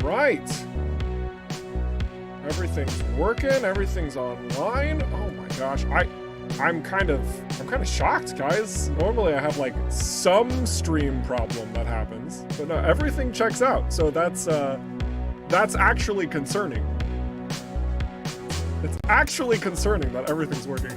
right. Everything's working, everything's online. Oh my gosh, I'm kind of shocked, guys. Normally I have like some stream problem that happens, but no, everything checks out. So that's actually concerning. It's actually concerning that everything's working.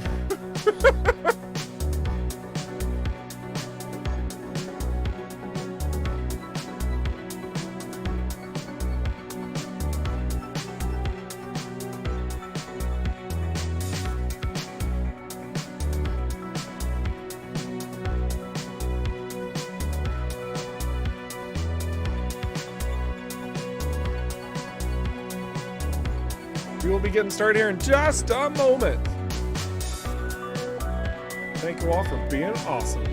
We will be getting started here in just a moment. Thank you all for being awesome.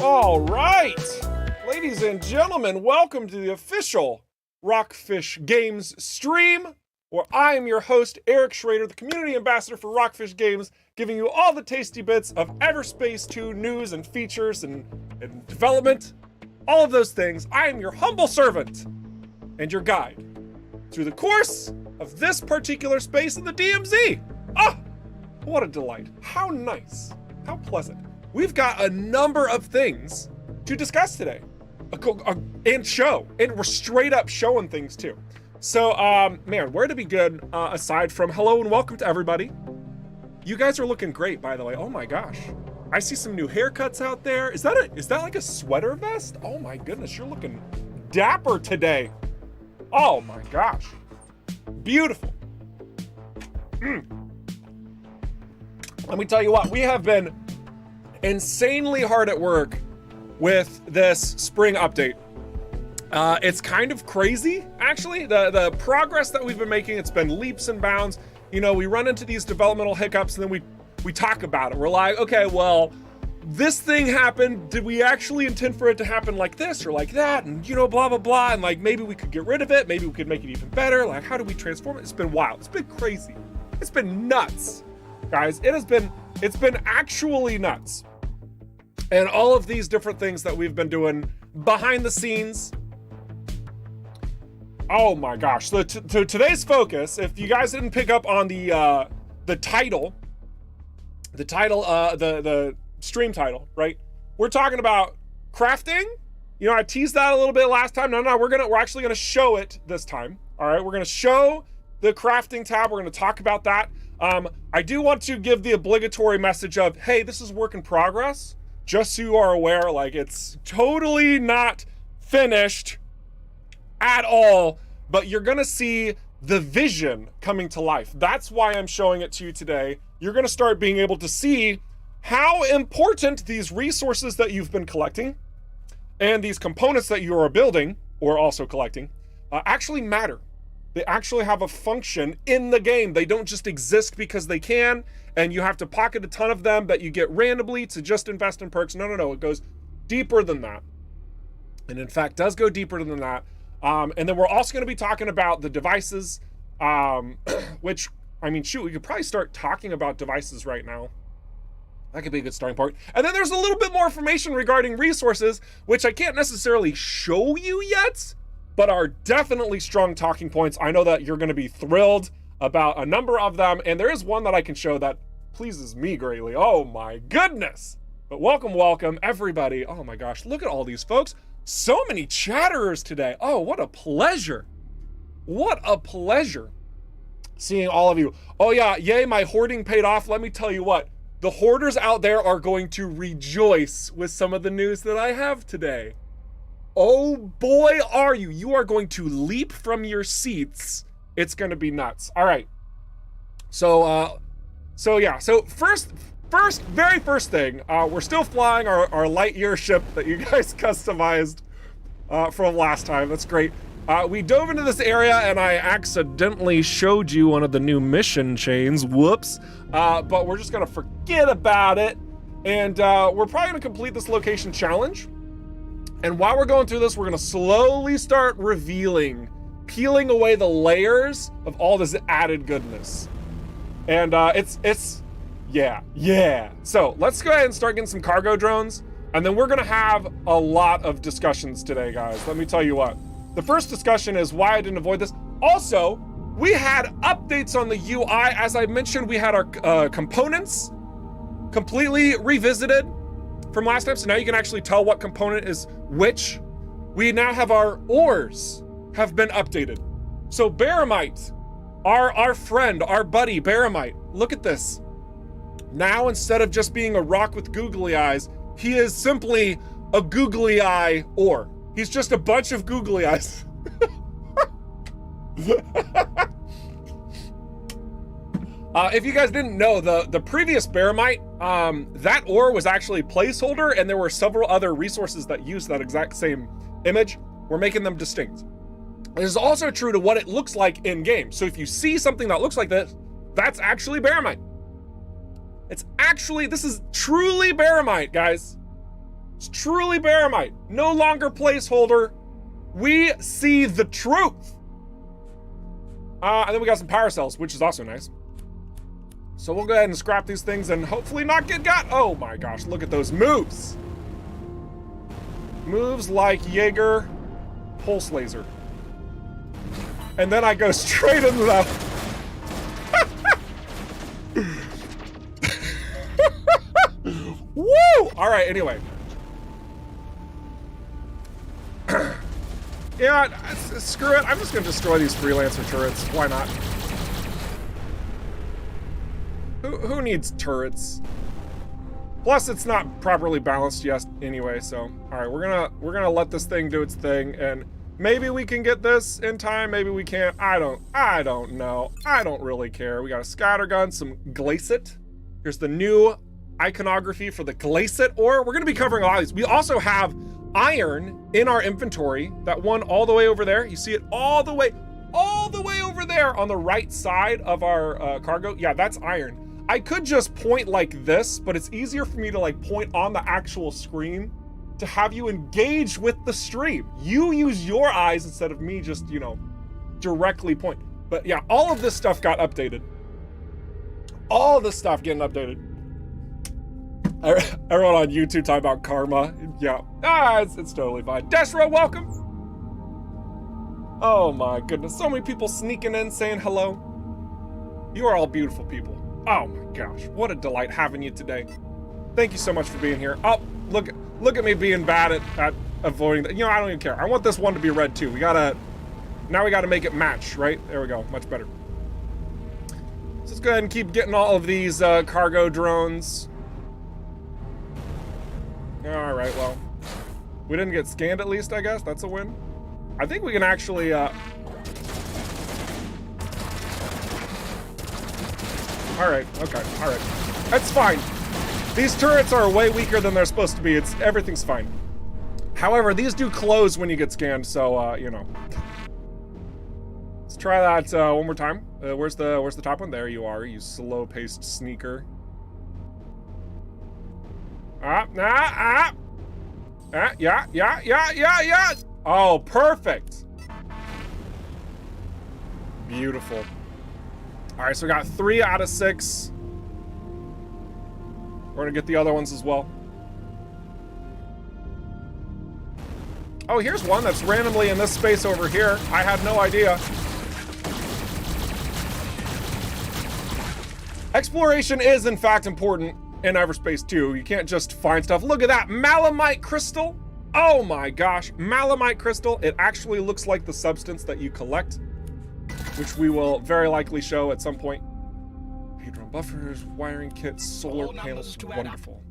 All right, ladies and gentlemen, welcome to the official Rockfish Games stream, where I am your host, Eric Schrader, the community ambassador for Rockfish Games, giving you all the tasty bits of EVERSPACE 2 news and features and development, all of those things. I am your humble servant and your guide through the course of this particular space in the DMZ. Ah, what a delight. How nice, how pleasant. We've got a number of things to discuss today and show, and we're straight up showing things too. So, man, where to begin aside from hello and welcome to everybody. You guys are looking great, by the way. Oh my gosh. I see some new haircuts out there. Is that like a sweater vest? Oh my goodness, you're looking dapper today. Oh my gosh. Beautiful. Let me tell you what, we have been insanely hard at work with this spring update. It's kind of crazy, actually. The progress that we've been making, it's been leaps and bounds. You know, we run into these developmental hiccups and then we talk about it. We're like, okay, well, this thing happened. Did we actually intend for it to happen like this or like that? And you know, blah, blah, blah. And like, maybe we could get rid of it. Maybe we could make it even better. Like, how do we transform it? It's been wild. It's been crazy. It's been nuts, guys. It's been actually nuts. And all of these different things that we've been doing behind the scenes. Oh my gosh. So today's focus, if you guys didn't pick up on the title, the stream title, right? We're talking about crafting. You know, I teased that a little bit last time. No, we're actually gonna show it this time. All right, we're gonna show the crafting tab. We're gonna talk about that. I do want to give the obligatory message of, hey, this is work in progress. Just so you are aware, like, it's totally not finished at all, but you're gonna see the vision coming to life. That's why I'm showing it to you today. You're gonna start being able to see how important these resources that you've been collecting and these components that you are building or also collecting actually matter. They actually have a function in the game. They don't just exist because they can, and you have to pocket a ton of them that you get randomly to just invest in perks. No, it goes deeper than that. And in fact, does go deeper than that. And then we're also gonna be talking about the devices, which, I mean, shoot, we could probably start talking about devices right now. That could be a good starting point. And then there's a little bit more information regarding resources, which I can't necessarily show you yet, but are definitely strong talking points. I know that you're gonna be thrilled about a number of them, and there is one that I can show that pleases me greatly. Oh my goodness. But welcome, everybody. Oh my gosh, look at all these folks. So many chatterers today. Oh, what a pleasure. What a pleasure seeing all of you. Oh yeah, yay, my hoarding paid off. Let me tell you what, the hoarders out there are going to rejoice with some of the news that I have today. Oh boy, are you. You are going to leap from your seats. It's gonna be nuts. All right. So yeah, so very first thing, we're still flying our Lightyear ship that you guys customized from last time. That's great. We dove into this area and I accidentally showed you one of the new mission chains. Whoops. But we're just gonna forget about it. And we're probably gonna complete this location challenge. And while we're going through this, we're gonna slowly start revealing, peeling away the layers of all this added goodness. And yeah. So let's go ahead and start getting some cargo drones. And then we're gonna have a lot of discussions today, guys. Let me tell you what. The first discussion is why I didn't avoid this. Also, we had updates on the UI. As I mentioned, we had our components completely revisited from last time. So now you can actually tell what component is which. We now have our ores have been updated. So Baromite, our friend, our buddy Baromite, look at this. Now, instead of just being a rock with googly eyes, he is simply a googly eye ore. He's just a bunch of googly eyes. If you guys didn't know, the previous Baromite, that ore was actually placeholder, and there were several other resources that used that exact same image. We're making them distinct. This is also true to what it looks like in game. So if you see something that looks like this, that's actually Baromite. This is truly Baromite, guys. It's truly Baromite. No longer placeholder. We see the truth. And then we got some power cells, which is also nice. So we'll go ahead and scrap these things and hopefully not get got. Oh my gosh, look at those moves. Moves like Jaeger pulse laser. And then I go straight into the... Woo! All right, anyway. Yeah, screw it. I'm just gonna destroy these freelancer turrets. Why not? Who needs turrets? Plus, it's not properly balanced yet anyway. So, all right, we're gonna let this thing do its thing, and maybe we can get this in time. Maybe we can't. I don't know. I don't really care. We got a scattergun, some glacit. Here's the new iconography for the glacit ore. We're gonna be covering a lot of these. We also have iron in our inventory. That one all the way over there. You see it all the way over there on the right side of our cargo. Yeah, that's iron. I could just point like this, but it's easier for me to like point on the actual screen to have you engage with the stream. You use your eyes instead of me just, you know, directly point. But yeah, all of this stuff got updated. All this stuff getting updated. Everyone on YouTube talking about karma. Yeah, it's totally fine. Deshra, welcome. Oh my goodness, so many people sneaking in saying hello. You are all beautiful people. Oh my gosh, what a delight having you today. Thank you so much for being here. Oh, look at me being bad at avoiding that. You know, I don't even care. I want this one to be red too. Now we gotta make it match, right? There we go, much better. So let's go ahead and keep getting all of these cargo drones. All right, well, we didn't get scanned at least, I guess. That's a win. I think we can actually, all right, okay, all right. That's fine. These turrets are way weaker than they're supposed to be. Everything's fine. However, these do close when you get scanned, so, you know. Let's try that one more time. Where's the top one? There you are, you slow-paced sneaker. Yeah. Oh, perfect. Beautiful. All right, so we got 3 out of 6. We're gonna get the other ones as well. Oh, here's one that's randomly in this space over here. I had no idea. Exploration is in fact important in EVERSPACE too. You can't just find stuff. Look at that Malamite crystal. Oh my gosh, Malamite crystal. It actually looks like the substance that you collect, which we will very likely show at some point. Hadron buffers, wiring kits, solar panels, wonderful.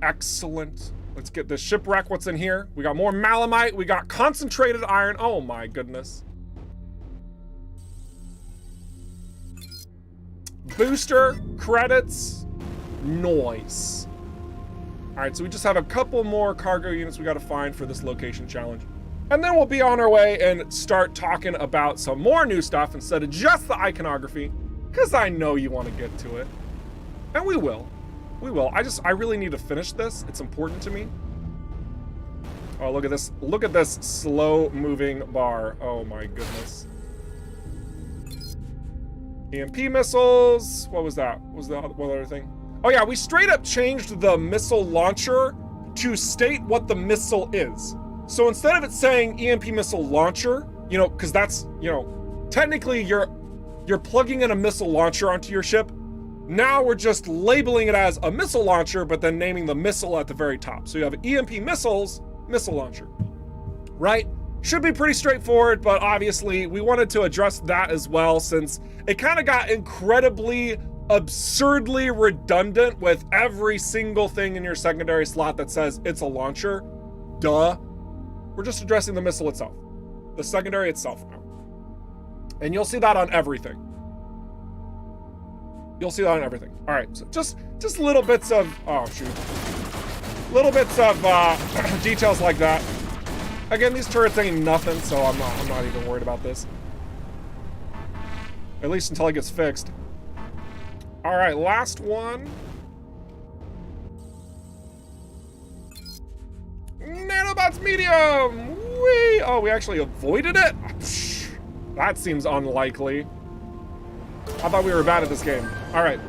Excellent. Let's get this shipwreck. What's in here? We got more Malamite. We got concentrated iron. Oh my goodness. Booster, credits, noise. All right, so we just have a couple more cargo units we got to find for this location challenge. And then we'll be on our way and start talking about some more new stuff instead of just the iconography, because I know you want to get to it. And we will. We will. I really need to finish this. It's important to me. Oh, look at this. Look at this slow moving bar. Oh my goodness. EMP missiles. What was that? What was the one other thing? Oh yeah, we straight up changed the missile launcher to state what the missile is. So instead of it saying EMP missile launcher, you know, because that's, you know, technically you're plugging in a missile launcher onto your ship. Now we're just labeling it as a missile launcher, but then naming the missile at the very top. So you have EMP missiles, missile launcher, right? Should be pretty straightforward, but obviously we wanted to address that as well, since it kind of got incredibly absurdly redundant with every single thing in your secondary slot that says it's a launcher. Duh. We're just addressing the missile itself, the secondary itself now. And you'll see that on everything. You'll see that on everything. All right, so just little bits of, oh shoot. Little bits of details like that. Again, these turrets ain't nothing, so I'm not even worried about this. At least until it gets fixed. All right, last one. Nanobots medium! Whee! Oh, we actually avoided it? That seems unlikely. I thought we were bad at this game. All right,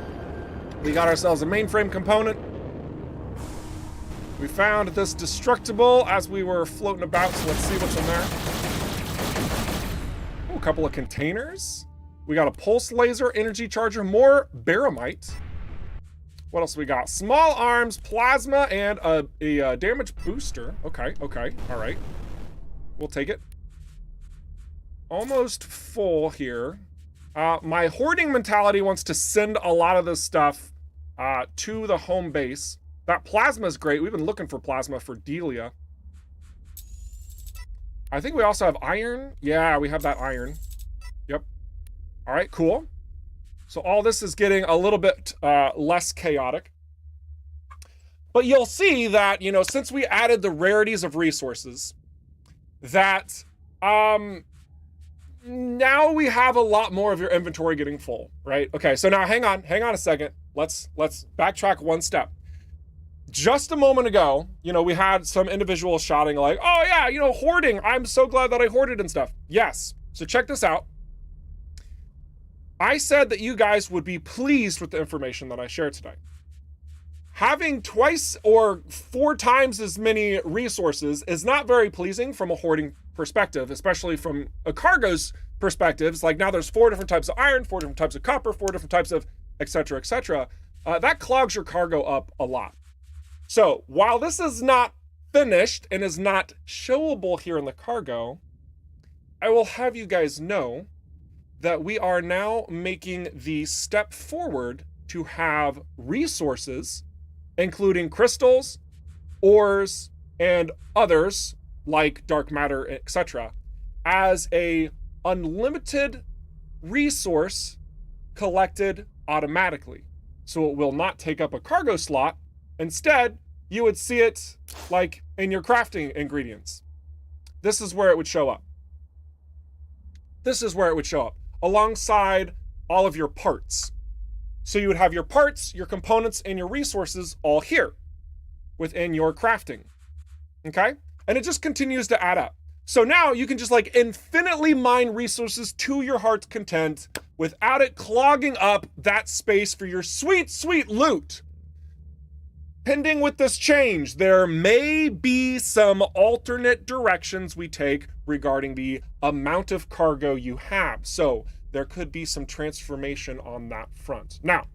we got ourselves a mainframe component. We found this destructible as we were floating about, so let's see what's in there. Oh, a couple of containers. We got a pulse laser, energy charger, more Baromite. What else we got? Small arms, plasma, and a damage booster. Okay, all right. We'll take it. Almost full here. My hoarding mentality wants to send a lot of this stuff to the home base. That plasma is great. We've been looking for plasma for Delia. I think we also have iron. Yeah, we have that iron. Yep. All right, cool. So all this is getting a little bit less chaotic. But you'll see that, you know, since we added the rarities of resources, that now we have a lot more of your inventory getting full, right? Okay, so now hang on a second. Let's backtrack one step. Just a moment ago, you know, we had some individuals shouting like, oh yeah, you know, hoarding. I'm so glad that I hoarded and stuff. Yes, so check this out. I said that you guys would be pleased with the information that I shared today. Having twice or 4 times as many resources is not very pleasing from a hoarding perspective, especially from a cargo's perspectives. Like now there's 4 different types of iron, 4 different types of copper, 4 different types of et cetera, et cetera. That clogs your cargo up a lot. So while this is not finished and is not showable here in the cargo, I will have you guys know that we are now making the step forward to have resources, including crystals, ores, and others like dark matter, etc., as a unlimited resource collected automatically. So it will not take up a cargo slot. Instead, you would see it like in your crafting ingredients. This is where it would show up. This is where it would show up alongside all of your parts. So you would have your parts, your components, and your resources all here within your crafting. Okay? And it just continues to add up. So now you can just like infinitely mine resources to your heart's content without it clogging up that space for your sweet, sweet loot. Pending with this change, there may be some alternate directions we take regarding the amount of cargo you have. So there could be some transformation on that front. Now,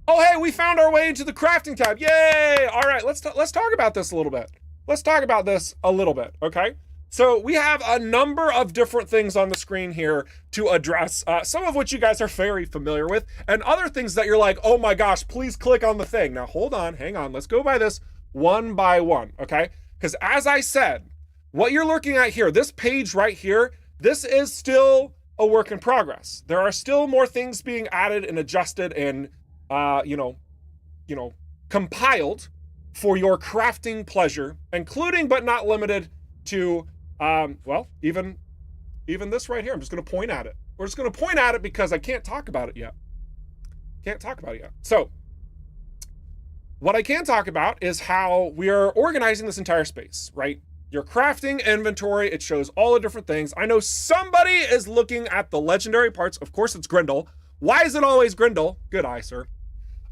oh, hey, we found our way into the crafting tab. Yay! All right, let's talk about this a little bit. Let's talk about this a little bit, okay? So we have a number of different things on the screen here to address, some of which you guys are very familiar with, and other things that you're like, oh my gosh, please click on the thing. Now, hold on, hang on. Let's go by this one by one, okay? Because as I said, what you're looking at here, this page right here, this is still a work in progress. There are still more things being added and adjusted and, compiled for your crafting pleasure, including but not limited to, even this right here. I'm just going to point at it. We're just going to point at it because I can't talk about it yet. So what I can talk about is how we are organizing this entire space, right? Your crafting inventory, it shows all the different things. I know somebody is looking at the legendary parts. Of course, it's Grindel. Why is it always Grindel? Good eye, sir.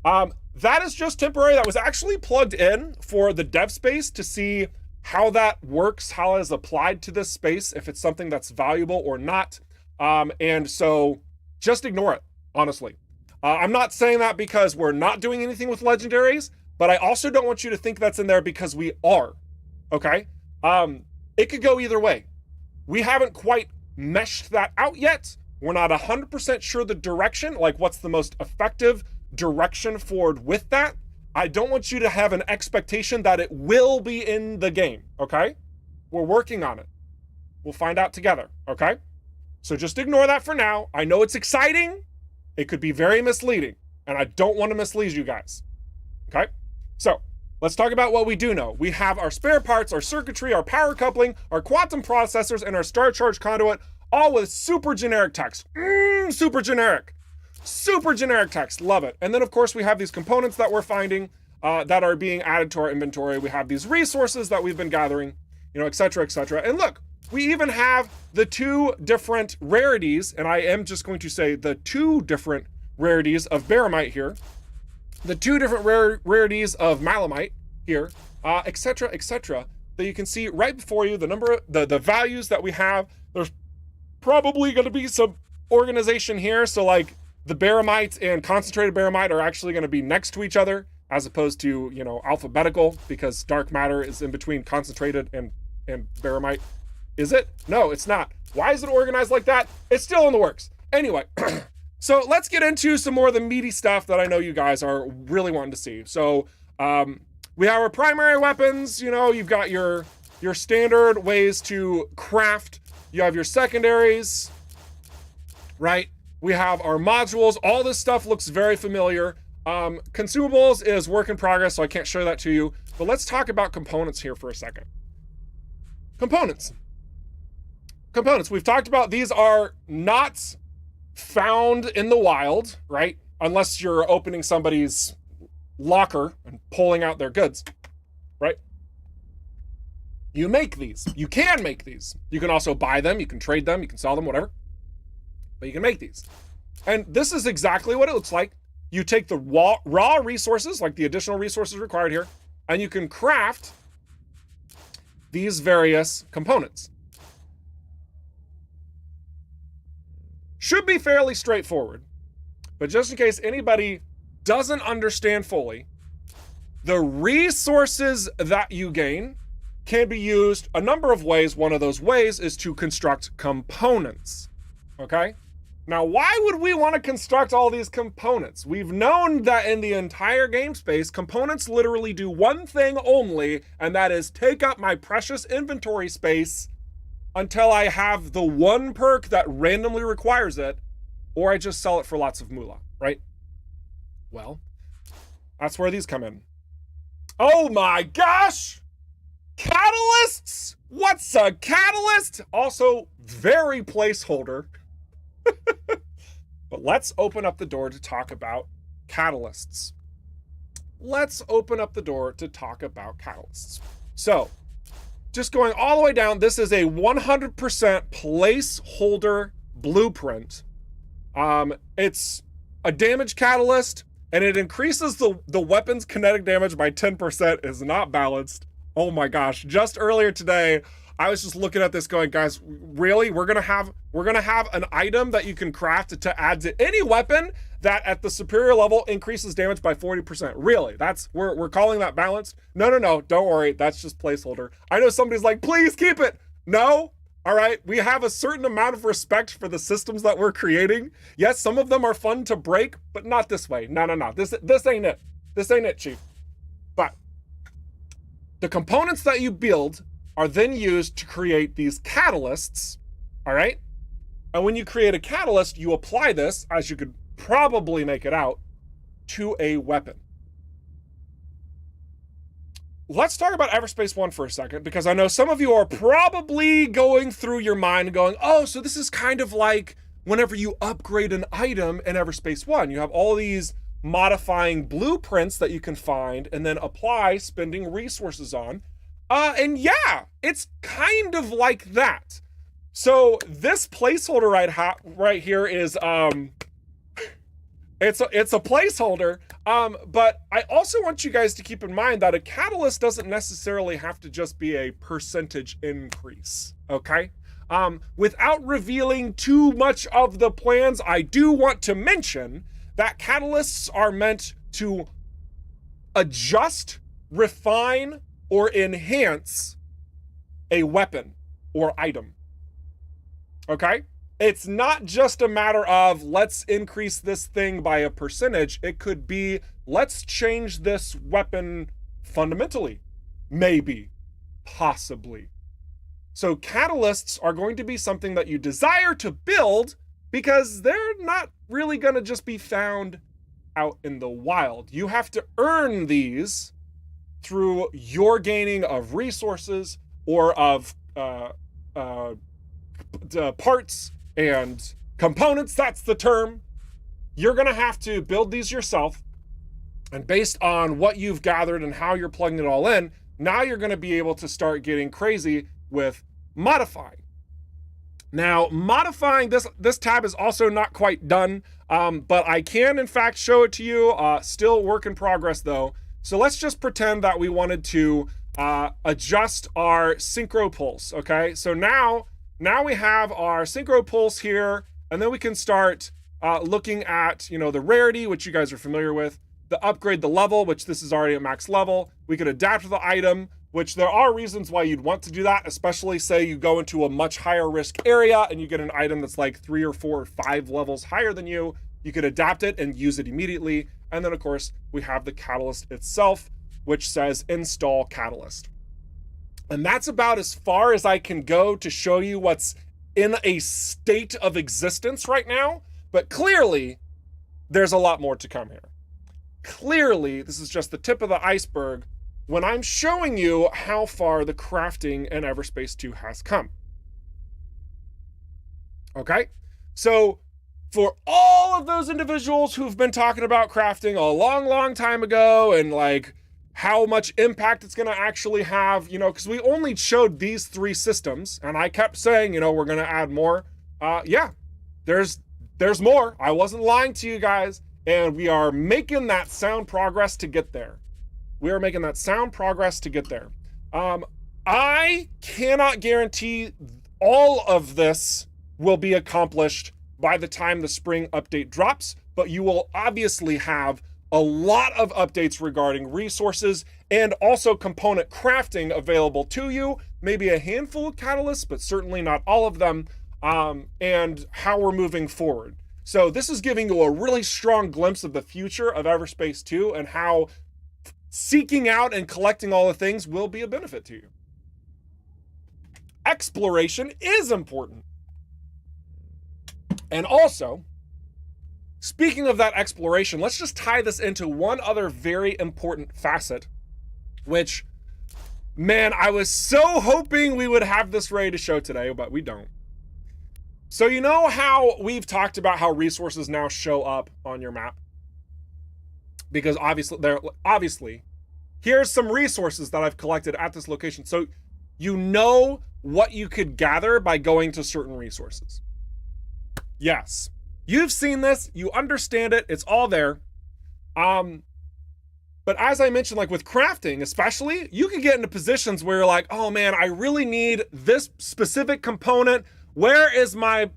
That is just temporary. That was actually plugged in for the dev space to see how that works, how it is applied to this space, if it's something that's valuable or not. And so just ignore it, honestly. I'm not saying that because we're not doing anything with legendaries, but I also don't want you to think that's in there because we are, okay? It could go either way. We haven't quite meshed that out yet. We're not 100% sure the direction, like what's the most effective direction forward with that. I don't want you to have an expectation that it will be in the game, okay? We're working on it. We'll find out together, okay? So just ignore that for now. I know it's exciting. It could be very misleading, and I don't want to mislead you guys, okay? So let's talk about what we do know. We have our spare parts, our circuitry, our power coupling, our quantum processors, and our star charge conduit, all with super generic text. Super generic. Super generic text, love it. And then of course we have these components that we're finding that are being added to our inventory. We have these resources that we've been gathering, et cetera, et cetera. And look, we even have the two different rarities, and I am just going to say the two different rarities of Baromite here, the two different rarities of Malamite here, et cetera, that you can see right before you, the number, the values that we have. There's probably going to be some organization here. So like, the Baromite and concentrated Baromite are actually going to be next to each other as opposed to, alphabetical, because dark matter is in between concentrated and Baromite. Is it? No, it's not. Why is it organized like that? It's still in the works. Anyway, so let's get into some more of the meaty stuff that I know you guys are really wanting to see. So we have our primary weapons. You've got your standard ways to craft. You have your secondaries, right? We have our modules. All this stuff looks very familiar. Consumables is work in progress, so I can't show that to you. But let's talk about components here for a second. Components. We've talked about these are not found in the wild, right? Unless you're opening somebody's locker and pulling out their goods, right? You make these. You can make these. You can also buy them. You can trade them. You can sell them, whatever. But you can make these. And this is exactly what it looks like. You take the raw resources, like the additional resources required here, and you can craft these various components. Should be fairly straightforward, but just in case anybody doesn't understand fully, the resources that you gain can be used a number of ways. One of those ways is to construct components, okay? Now, why would we want to construct all these components? We've known that in the entire game space, components literally do one thing only, and that is take up my precious inventory space until I have the one perk that randomly requires it, or I just sell it for lots of moolah, right? Well, that's where these come in. Oh my gosh! Catalysts? What's a catalyst? Also, very placeholder. But let's open up the door to talk about catalysts. So, just going all the way down, this is a 100% placeholder blueprint. It's a damage catalyst, and it increases the weapon's kinetic damage by 10%. Is not balanced. Oh my gosh, just earlier today, I was just looking at this going, guys, really? We're gonna have an item that you can craft to add to any weapon that at the superior level increases damage by 40%. Really? We're calling that balanced? No, don't worry. That's just placeholder. I know somebody's like, please keep it. No. All right, we have a certain amount of respect for the systems that we're creating. Yes, some of them are fun to break, but not this way. No. This ain't it. This ain't it, Chief. But the components that you build are then used to create these catalysts, all right? And when you create a catalyst, you apply this, as you could probably make it out, to a weapon. Let's talk about EVERSPACE 1 for a second, because I know some of you are probably going through your mind and going, oh, so this is kind of like whenever you upgrade an item in EVERSPACE 1. You have all these modifying blueprints that you can find and then apply spending resources on. And yeah, it's kind of like that. So this placeholder right here is, it's a placeholder, but I also want you guys to keep in mind that a catalyst doesn't necessarily have to just be a percentage increase, okay? Without revealing too much of the plans, I do want to mention that catalysts are meant to adjust, refine, or enhance a weapon or item, okay? It's not just a matter of let's increase this thing by a percentage. It could be let's change this weapon fundamentally, maybe, possibly. So catalysts are going to be something that you desire to build because they're not really going to just be found out in the wild. You have to earn these through your gaining of resources or of parts and components. That's the term. You're going to have to build these yourself. And based on what you've gathered and how you're plugging it all in, now you're going to be able to start getting crazy with modifying. Now, modifying, this tab is also not quite done, but I can in fact show it to you. Still work in progress though. So let's just pretend that we wanted to adjust our synchro pulse, okay? So now we have our synchro pulse here, and then we can start looking at, the rarity, which you guys are familiar with, the upgrade the level, which this is already at max level. We could adapt to the item, which there are reasons why you'd want to do that, especially say you go into a much higher risk area and you get an item that's like 3 or 4 or 5 levels higher than you. You could adapt it and use it immediately. And then of course we have the catalyst itself, which says install catalyst. And that's about as far as I can go to show you what's in a state of existence right now. But clearly there's a lot more to come here. Clearly this is just the tip of the iceberg when I'm showing you how far the crafting in EVERSPACE 2 has come. Okay, so for all of those individuals who've been talking about crafting a long time ago and like how much impact it's going to actually have, because we only showed these 3 systems and I kept saying, we're going to add more. Yeah, there's more. I wasn't lying to you guys, and we are making that sound progress to get there. We are making that sound progress to get there. I cannot guarantee all of this will be accomplished by the time the spring update drops, but you will obviously have a lot of updates regarding resources and also component crafting available to you, maybe a handful of catalysts, but certainly not all of them, and how we're moving forward. So this is giving you a really strong glimpse of the future of EVERSPACE 2 and how seeking out and collecting all the things will be a benefit to you. Exploration is important. And also, speaking of that exploration, let's just tie this into one other very important facet, which, man, I was so hoping we would have this ready to show today, but we don't. So you know how we've talked about how resources now show up on your map? Because obviously, here's some resources that I've collected at this location. So you know what you could gather by going to certain resources. Yes, you've seen this, you understand it, it's all there. But as I mentioned, like with crafting, especially, you can get into positions where you're like, oh man, I really need this specific component. Where is my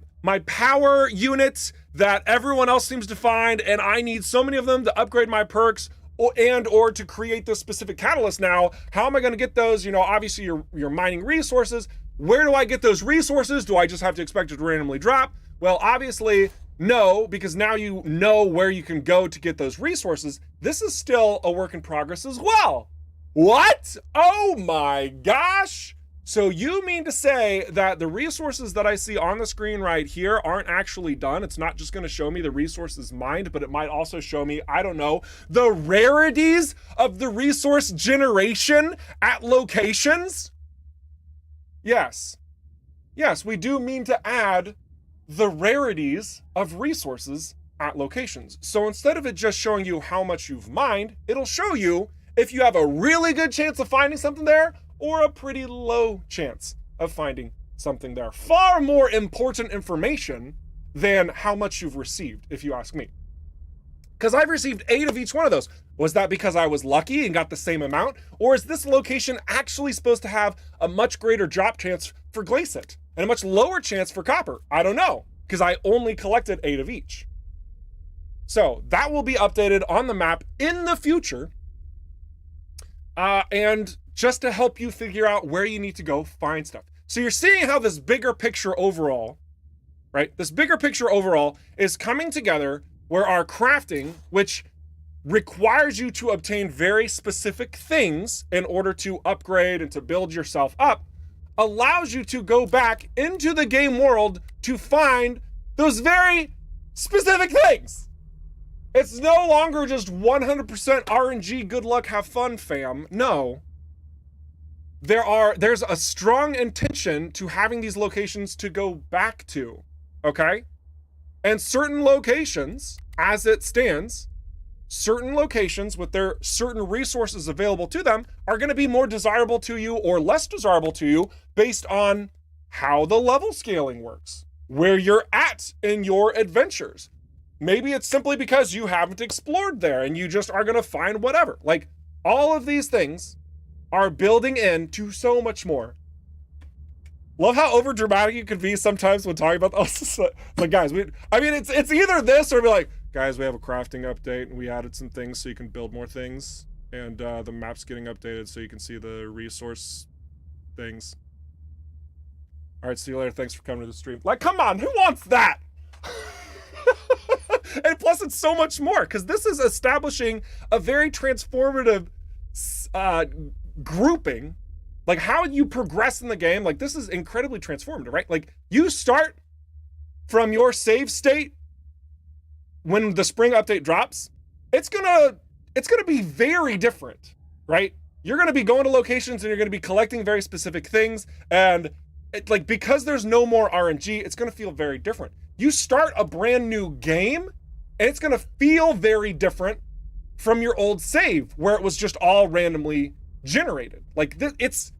power units that everyone else seems to find? And I need so many of them to upgrade my perks or to create this specific catalyst. Now, how am I going to get those? You know, obviously you're mining resources. Where do I get those resources? Do I just have to expect it to randomly drop? Well, obviously, no, because now you know where you can go to get those resources. This is still a work in progress as well. What? Oh my gosh. So you mean to say that the resources that I see on the screen right here aren't actually done? It's not just going to show me the resources mined, but it might also show me, I don't know, the rarities of the resource generation at locations? Yes. Yes, we do mean to add the rarities of resources at locations. So instead of it just showing you how much you've mined, it'll show you if you have a really good chance of finding something there or a pretty low chance of finding something there. Far more important information than how much you've received, if you ask me. Because I've received 8 of each one of those. Was that because I was lucky and got the same amount? Or is this location actually supposed to have a much greater drop chance for glacite and a much lower chance for copper? I don't know, because I only collected 8 of each. So that will be updated on the map in the future. And just to help you figure out where you need to go find stuff. So you're seeing how this bigger picture overall, right? This bigger picture overall is coming together where our crafting, which requires you to obtain very specific things in order to upgrade and to build yourself up, allows you to go back into the game world to find those very specific things. It's no longer just 100% RNG, good luck, have fun, fam. No. There's a strong intention to having these locations to go back to, okay? And certain locations, as it stands, certain locations with their certain resources available to them are going to be more desirable to you or less desirable to you based on how the level scaling works, where you're at in your adventures. Maybe it's simply because you haven't explored there and you just are going to find whatever. Like, all of these things are building into so much more. Love how over dramatic you can be sometimes when talking about this. Like, guys, it's either this or be like, guys, we have a crafting update and we added some things so you can build more things, and the map's getting updated so you can see the resource things. All right, see you later. Thanks for coming to the stream. Like, come on, who wants that? And plus, it's so much more because this is establishing a very transformative grouping. Like, how you progress in the game, like, this is incredibly transformative, right? Like, you start from your save state when the spring update drops, it's gonna be very different, right? You're gonna be going to locations and you're gonna be collecting very specific things, and because there's no more RNG, it's gonna feel very different. You start a brand new game, and it's gonna feel very different from your old save, where it was just all randomly generated. It's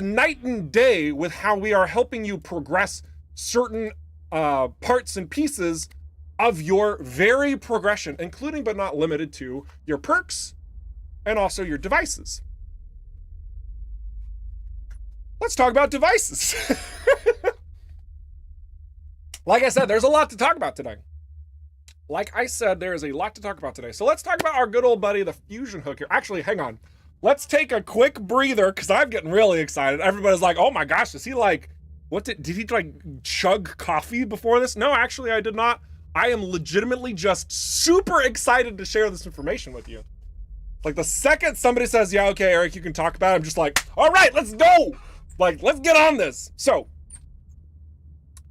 night and day with how we are helping you progress certain parts and pieces of your very progression, including but not limited to your perks and also your devices. Let's talk about devices. Like I said, there's a lot to talk about today. So let's talk about our good old buddy, the fusion hook here. Actually, hang on. Let's take a quick breather because I'm getting really excited. Everybody's like, oh my gosh, is he like, did he like chug coffee before this? No, actually I did not. I am legitimately just super excited to share this information with you. Like, the second somebody says, yeah, okay, Eric, you can talk about it, I'm just like, all right, let's go. Like, let's get on this. So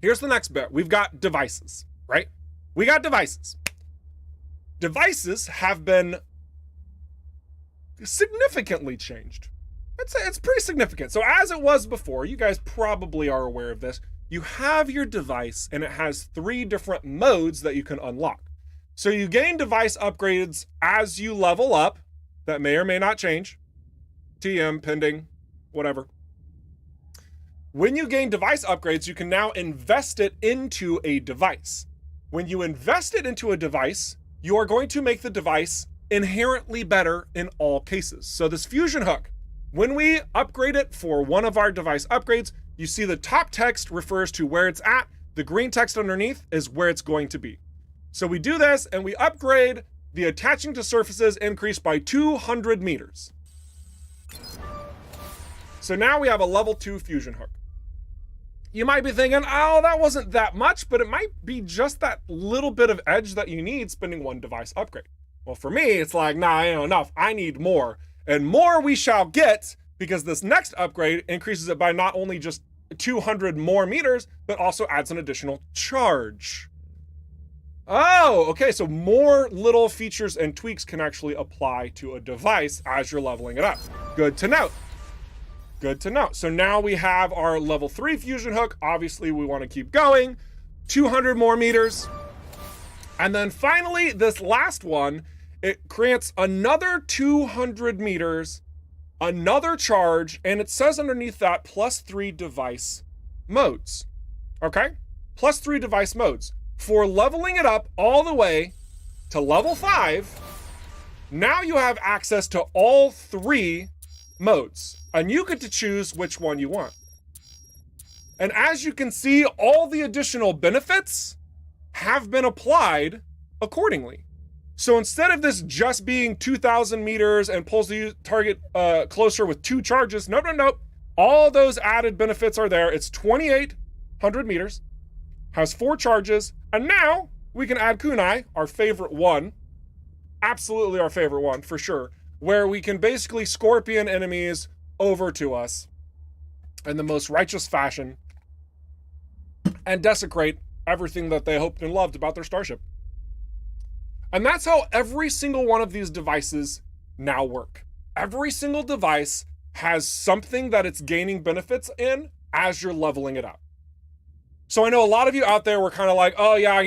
here's the next bit. We've got devices, right? We got devices. Devices have been significantly changed. It's pretty significant. So as it was before, you guys probably are aware of this. You have your device and it has 3 different modes that you can unlock. So you gain device upgrades as you level up. That may or may not change. TM, pending, whatever. When you gain device upgrades, you can now invest it into a device. When you invest it into a device, you are going to make the device inherently better in all cases. So this fusion hook, when we upgrade it for one of our device upgrades, you see the top text refers to where it's at. The green text underneath is where it's going to be. So we do this and we upgrade the attaching to surfaces increase by 200 meters. So now we have a level 2 fusion hook. You might be thinking, oh, that wasn't that much, but it might be just that little bit of edge that you need spending one device upgrade. Well, for me, it's like, nah, ain't enough. I need more. And more we shall get, because this next upgrade increases it by not only just 200 more meters, but also adds an additional charge. Oh, okay, so more little features and tweaks can actually apply to a device as you're leveling it up. Good to know. Good to know. So now we have our level 3 fusion hook. Obviously, we want to keep going. 200 more meters. And then finally, this last one, it grants another 200 meters, another charge, and it says underneath that +3 device modes. Okay? +3 device modes. For leveling it up all the way to level 5, now you have access to all 3 modes, and you get to choose which one you want. And as you can see, all the additional benefits have been applied accordingly. So instead of this just being 2,000 meters and pulls the target closer with 2 charges, nope. All those added benefits are there. It's 2,800 meters, has 4 charges, and now we can add kunai, our favorite one, absolutely our favorite one for sure, where we can basically scorpion enemies over to us in the most righteous fashion and desecrate everything that they hoped and loved about their starship. And that's how every single one of these devices now work. Every single device has something that it's gaining benefits in as you're leveling it up. So I know a lot of you out there were kind of like, oh yeah,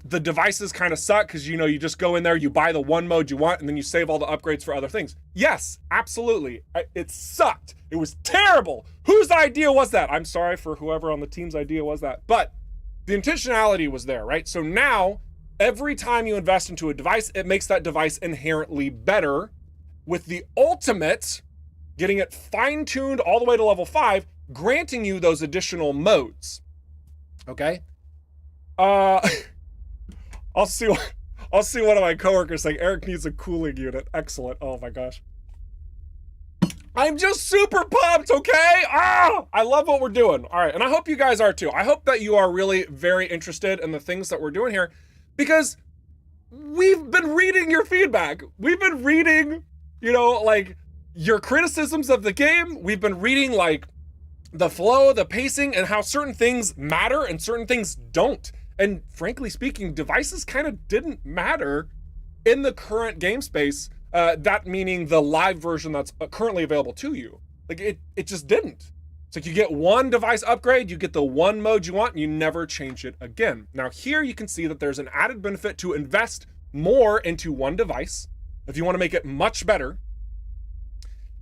the devices kind of suck because you just go in there, you buy the one mode you want, and then you save all the upgrades for other things. Yes, absolutely. It sucked. It was terrible. Whose idea was that? I'm sorry for whoever on the team's idea was that. But the intentionality was there, right? So now, every time you invest into a device, it makes that device inherently better, with the ultimate, getting it fine-tuned all the way to level 5, granting you those additional modes. Okay? I'll see one of my coworkers saying Eric needs a cooling unit. Excellent. Oh my gosh. I'm just super pumped, okay? I love what we're doing. All right, and I hope you guys are too. I hope that you are really very interested in the things that we're doing here, because we've been reading your feedback. We've been reading, your criticisms of the game. We've been reading, the flow, the pacing, and how certain things matter and certain things don't. And frankly speaking, devices kind of didn't matter in the current game space, that meaning the live version that's currently available to you. It just didn't. It's like you get one device upgrade, you get the one mode you want, and you never change it again. Now here you can see that there's an added benefit to invest more into one device if you want to make it much better.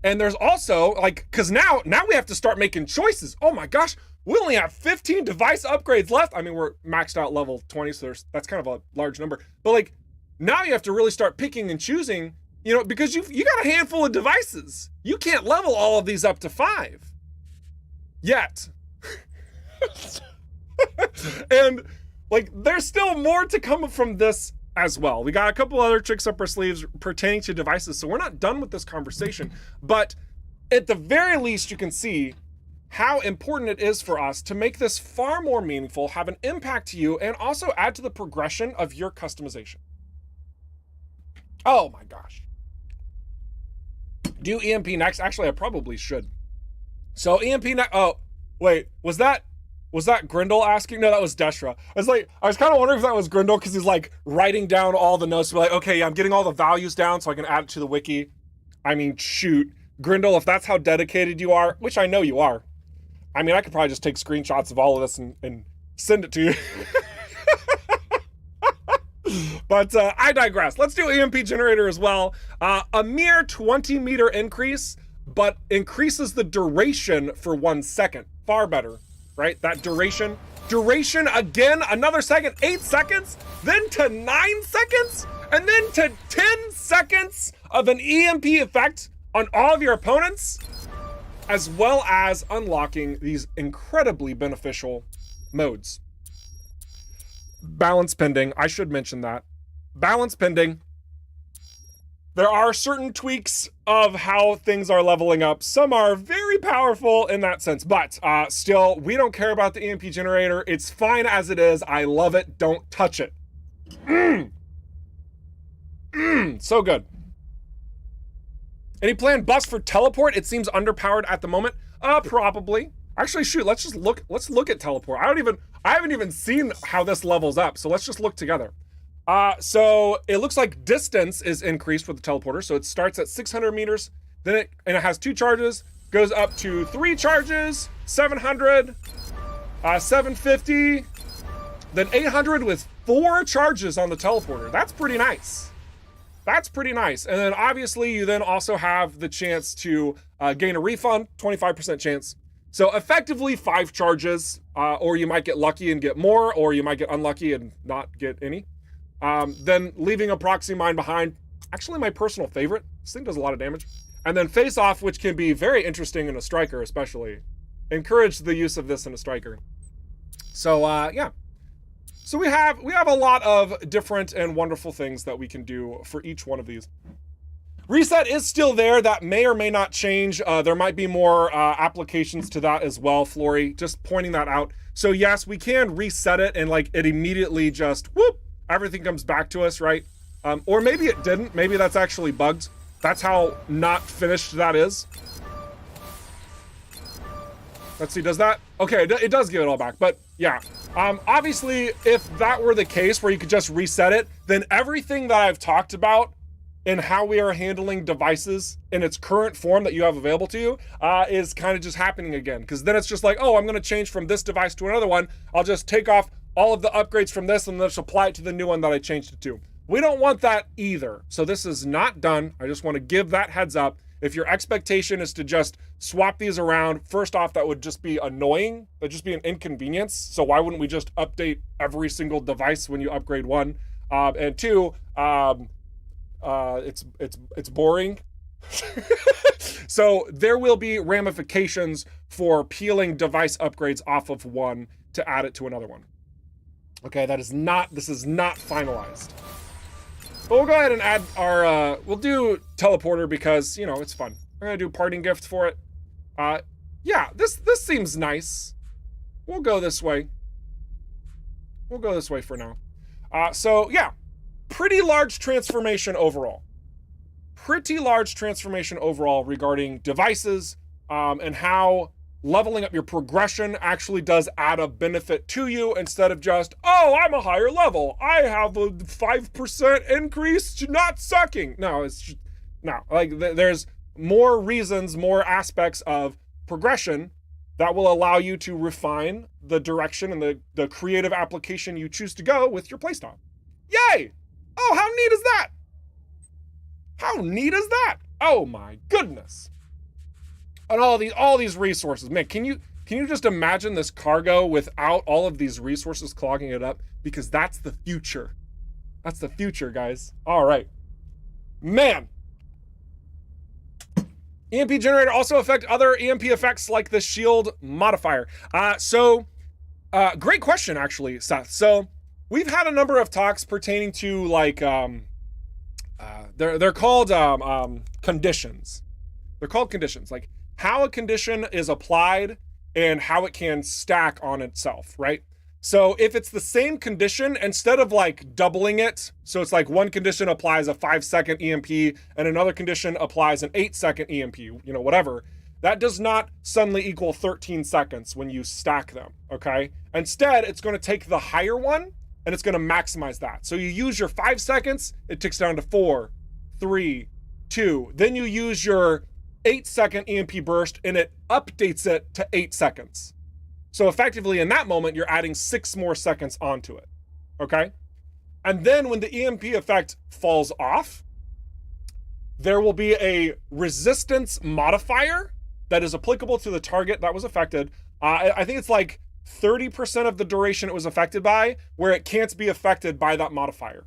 And there's also, because now we have to start making choices. Oh my gosh, we only have 15 device upgrades left. I mean, we're maxed out level 20, so that's kind of a large number. But now you have to really start picking and choosing, because you got a handful of devices. You can't level all of these up to 5 yet. And there's still more to come from this as well. We got a couple other tricks up our sleeves pertaining to devices, so we're not done with this conversation. But at the very least, you can see how important it is for us to make this far more meaningful, have an impact to you, and also add to the progression of your customization. Oh my gosh. Do EMP next? Actually, I probably should. So EMP next. Oh, wait, was that Grindel asking? No, that was Deshra. I was kind of wondering if that was Grindel, because he's writing down all the notes to be okay, yeah, I'm getting all the values down so I can add it to the wiki. I mean, shoot. Grindel, if that's how dedicated you are, which I know you are, I mean, I could probably just take screenshots of all of this and send it to you. But I digress. Let's do EMP generator as well. A mere 20 meter increase, but increases the duration for 1 second. Far better. Right? That duration again, another second, 8 seconds, then to 9 seconds. And then to 10 seconds of an EMP effect on all of your opponents, as well as unlocking these incredibly beneficial modes. Balance pending, I should mention that. Balance pending. There are certain tweaks of how things are leveling up. Some are very powerful in that sense, but still, we don't care about the EMP generator. It's fine as it is. I love it. Don't touch it. So good. Any planned buffs for teleport? It seems underpowered at the moment. Probably. Actually, shoot, let's look at teleport. I haven't even seen how this levels up, so let's just look together. So it looks like distance is increased with the teleporter. So it starts at 600 meters, then it has 2 charges, goes up to 3 charges, 700, 750, then 800 with 4 charges on the teleporter. That's pretty nice. That's pretty nice. And then obviously you then also have the chance to gain a refund, 25% chance. So effectively 5 charges, or you might get lucky and get more, or you might get unlucky and not get any. Then leaving a proxy mine behind, actually my personal favorite. This thing does a lot of damage. And then face off, which can be very interesting in a striker especially. Encourage the use of this in a striker. So yeah. So we have a lot of different and wonderful things that we can do for each one of these. Reset is still there. That may or may not change. There might be more applications to that as well, Flory. Just pointing that out. So yes, we can reset it and like it immediately just whoop, everything comes back to us, right? Or maybe it didn't. Maybe that's actually bugged. That's how not finished that is. Let's see, does that? Okay, it does give it all back, but yeah. Obviously, if that were the case where you could just reset it, then everything that I've talked about in how we are handling devices in its current form that you have available to you is kind of just happening again. Because then it's just like, oh, I'm going to change from this device to another one. I'll just take off all of the upgrades from this and then just apply it to the new one that I changed it to. We don't want that either. So this is not done. I just want to give that heads up. If your expectation is to just swap these around, first off, that would just be annoying. That'd just be an inconvenience. So why wouldn't we just update every single device when you upgrade one? And two, it's boring. So there will be ramifications for peeling device upgrades off of one to add it to another one. Okay, this is not finalized. But we'll go ahead and add our, we'll do teleporter because, you know, it's fun. We're gonna do parting gift for it. Yeah, this seems nice. We'll go this way. We'll go this way for now. So yeah, pretty large transformation overall. Pretty large transformation overall regarding devices and how leveling up your progression actually does add a benefit to you instead of just, oh, I'm a higher level. I have a 5% increase to not sucking. No, it's just, no, like there's more reasons, more aspects of progression that will allow you to refine the direction and the creative application you choose to go with your playstyle. Yay! Oh, how neat is that? How neat is that? Oh my goodness. And all these resources. Man, can you just imagine this cargo without all of these resources clogging it up? Because that's the future. That's the future, guys. All right. Man. EMP generator also affect other EMP effects like the shield modifier. Great question, actually, Seth. So we've had a number of talks pertaining to like, they're called conditions. They're called conditions, like how a condition is applied and how it can stack on itself, right? So if it's the same condition, instead of like doubling it, so it's like one condition applies a 5-second EMP and another condition applies an 8-second EMP, you know, whatever, that does not suddenly equal 13 seconds when you stack them, okay? Instead, it's gonna take the higher one and it's gonna maximize that. So you use your 5 seconds, it ticks down to 4, 3, 2. Then you use your 8-second EMP burst and it updates it to 8 seconds. So effectively in that moment, you're adding 6 more seconds onto it, okay? And then when the EMP effect falls off, there will be a resistance modifier that is applicable to the target that was affected. I think it's like 30% of the duration it was affected by, where it can't be affected by that modifier,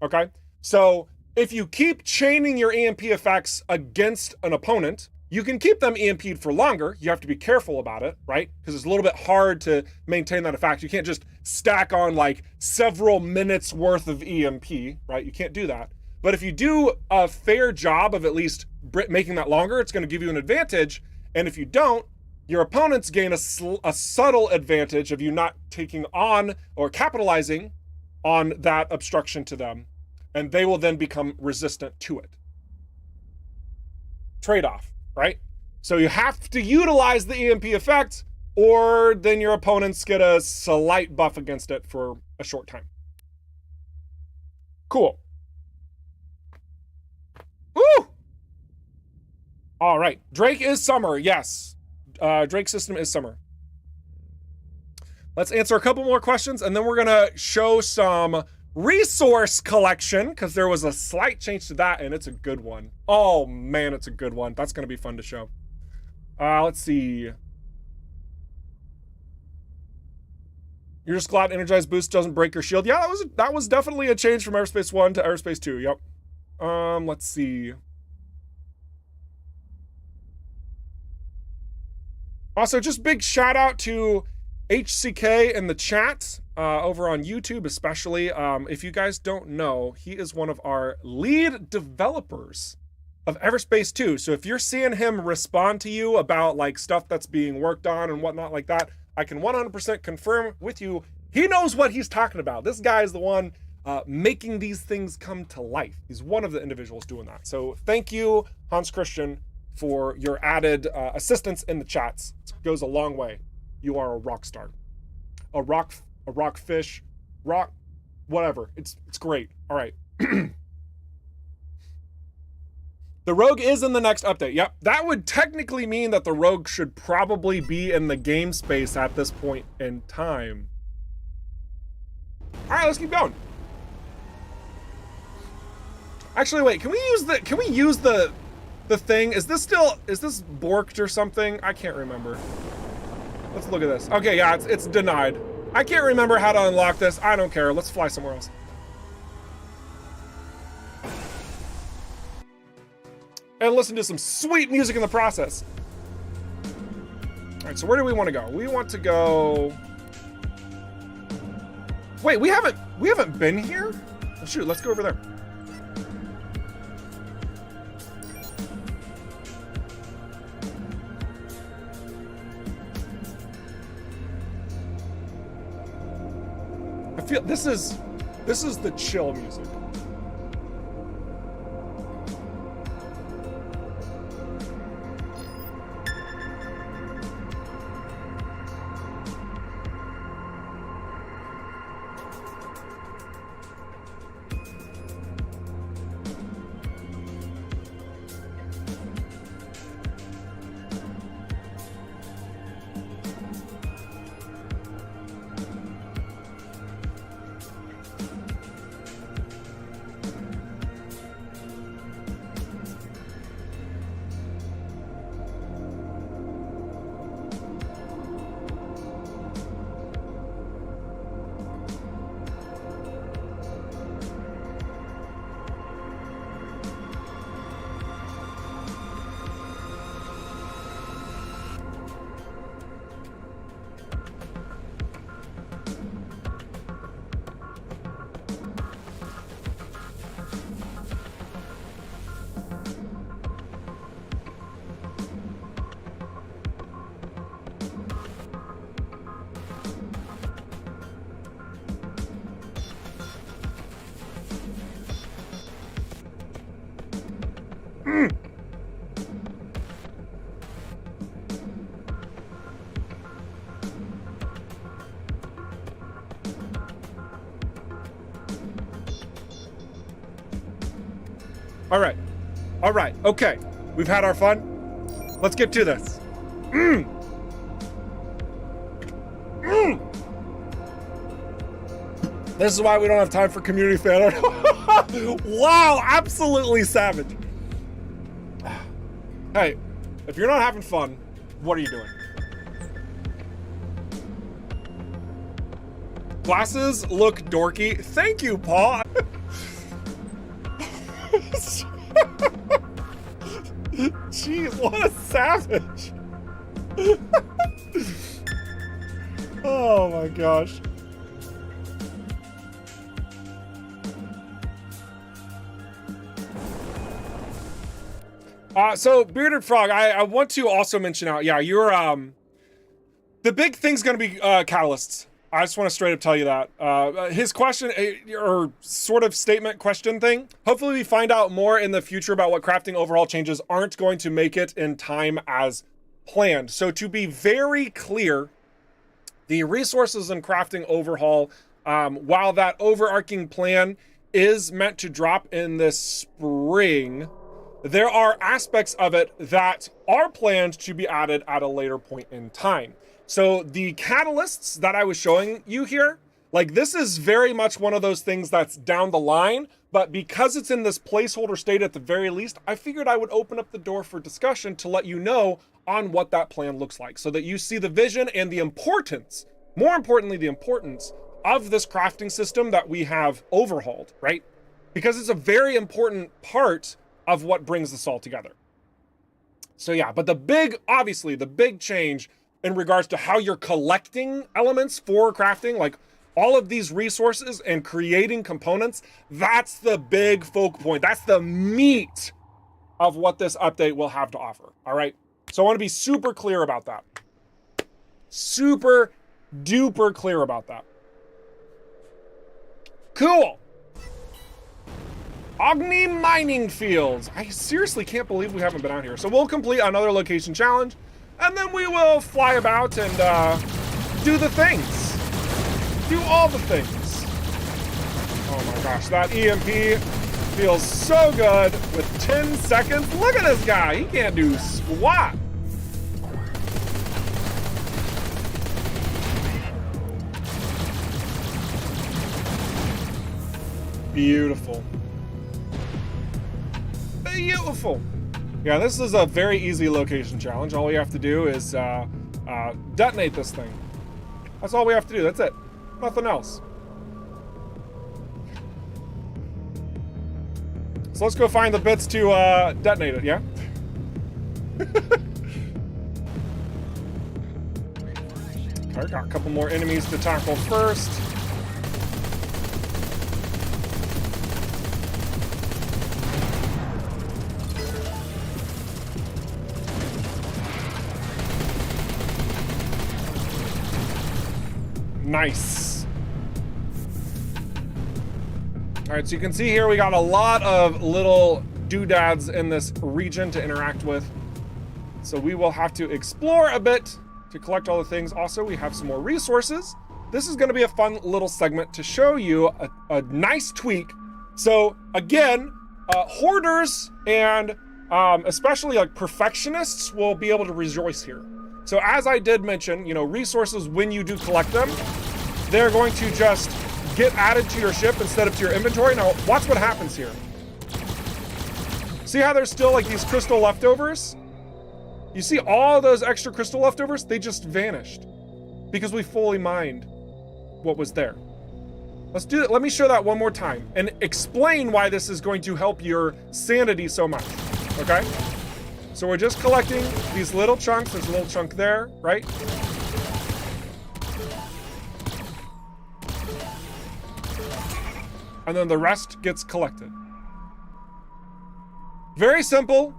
okay? So if you keep chaining your EMP effects against an opponent, you can keep them EMP'd for longer. You have to be careful about it, right? Because it's a little bit hard to maintain that effect. You can't just stack on like several minutes worth of EMP, right? You can't do that. But if you do a fair job of at least making that longer, it's going to give you an advantage. And if you don't, your opponents gain a subtle advantage of you not taking on or capitalizing on that obstruction to them. And they will then become resistant to it. Trade-off, right? So you have to utilize the EMP effect, or then your opponents get a slight buff against it for a short time. Cool. Woo! All right, Drake is summer, yes. Drake's system is summer. Let's answer a couple more questions, and then we're gonna show some resource collection, because there was a slight change to that, and it's a good one. Oh man, it's a good one. That's gonna be fun to show. Let's see. You're just glad Energized Boost doesn't break your shield. Yeah, that was definitely a change from Everspace 1 to Everspace 2. Yep. Let's see. Also, just big shout out to HCK in the chat, over on YouTube especially. If you guys don't know, he is one of our lead developers of Everspace 2. So if you're seeing him respond to you about like stuff that's being worked on and whatnot like that, I can 100% confirm with you, he knows what he's talking about. This guy is the one making these things come to life. He's one of the individuals doing that. So thank you, Hans Christian, for your added assistance in the chats. It goes a long way. You are a rock star. A rockfish, whatever. It's great. All right. The rogue is in the next update. Yep, that would technically mean that the rogue should probably be in the game space at this point in time. All right, let's keep going. Actually, wait, can we use the thing? Is this borked or something? I can't remember. Let's look at this. Okay, yeah, it's denied. I can't remember how to unlock this. I don't care. Let's fly somewhere else. And listen to some sweet music in the process. All right, so where do we want to go? We want to go... Wait, we haven't been here? Oh, shoot, let's go over there. I feel this is the chill music. All right, okay. We've had our fun. Let's get to this. This is why we don't have time for community fan art. Wow, absolutely savage. Hey, if you're not having fun, what are you doing? Glasses look dorky. Thank you, Paul. Jeez, what a savage. Oh my gosh. So Bearded Frog, I want to also mention out, yeah, you're, the big thing's gonna be, catalysts. I just want to straight up tell you that. His question, or sort of statement question thing, hopefully we find out more in the future about what crafting overhaul changes aren't going to make it in time as planned. So to be very clear, the resources in crafting overhaul, while that overarching plan is meant to drop in this spring, there are aspects of it that are planned to be added at a later point in time. So the catalysts that I was showing you here, like this is very much one of those things that's down the line, but because it's in this placeholder state at the very least, I figured I would open up the door for discussion to let you know on what that plan looks like so that you see the vision and the importance, more importantly, the importance of this crafting system that we have overhauled, right? Because it's a very important part of what brings this all together. So yeah, but the big, obviously the big change in regards to how you're collecting elements for crafting, like all of these resources and creating components, that's the big focal point. That's the meat of what this update will have to offer, all right? So I want to be super clear about that. Super duper clear about that. Cool. Agni mining fields. I seriously can't believe we haven't been out here. So we'll complete another location challenge, and then we will fly about and do the things. Do all the things. Oh my gosh, that EMP feels so good with 10 seconds. Look at this guy, he can't do squat. Beautiful. Beautiful. Yeah, this is a very easy location challenge. All we have to do is detonate this thing. That's all we have to do. That's it. Nothing else. So let's go find the bits to detonate it, yeah? Okay, got a couple more enemies to tackle first. Nice. All right, so you can see here we got a lot of little doodads in this region to interact with. So we will have to explore a bit to collect all the things. Also, we have some more resources. This is going to be a fun little segment to show you a nice tweak. So again, hoarders and especially like perfectionists will be able to rejoice here. So as I did mention, you know, resources, when you do collect them, they're going to just get added to your ship instead of to your inventory. Now, watch what happens here. See how there's still like these crystal leftovers? You see all those extra crystal leftovers? They just vanished because we fully mined what was there. Let's do it. Let me show that one more time and explain why this is going to help your sanity so much, okay? So we're just collecting these little chunks. There's a little chunk there, right? And then the rest gets collected. Very simple,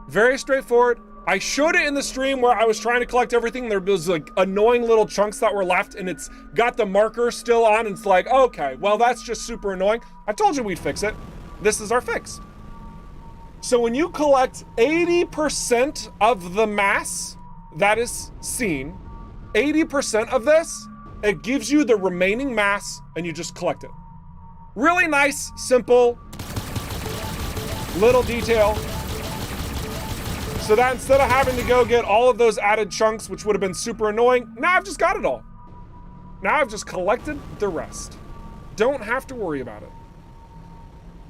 very straightforward. I showed it in the stream where I was trying to collect everything. There was like annoying little chunks that were left and it's got the marker still on. And it's like, okay, well, that's just super annoying. I told you we'd fix it. This is our fix. So when you collect 80% of the mass that is seen, 80% of this, it gives you the remaining mass and you just collect it. Really nice, simple, little detail. So that instead of having to go get all of those added chunks, which would have been super annoying, now I've just got it all. Now I've just collected the rest. Don't have to worry about it.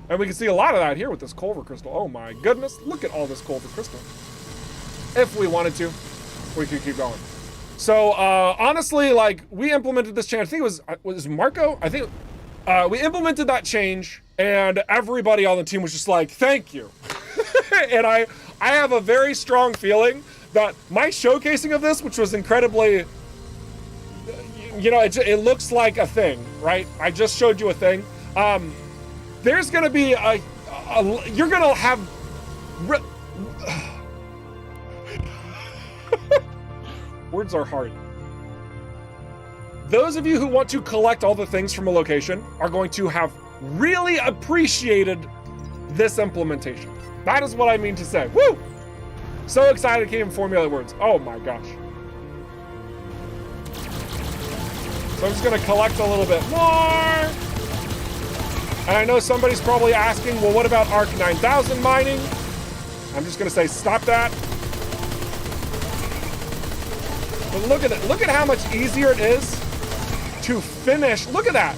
And we can see a lot of that here with this Culver crystal. Oh my goodness, look at all this Culver crystal. If we wanted to, we could keep going. So honestly, like we implemented this change. I think it was Marco? I think we implemented that change and everybody on the team was just like, thank you. And I I have a very strong feeling that my showcasing of this, which was incredibly, you know, it looks like a thing, right? I just showed you a thing. There's gonna be you're gonna have, words are hard. Those of you who want to collect all the things from a location are going to have really appreciated this implementation. That is what I mean to say. Woo! So excited I can't even formulate words. Oh my gosh. So I'm just gonna collect a little bit more. And I know somebody's probably asking, well, what about ARC 9000 mining? I'm just gonna say, stop that. But look at it. Look at how much easier it is to finish. Look at that.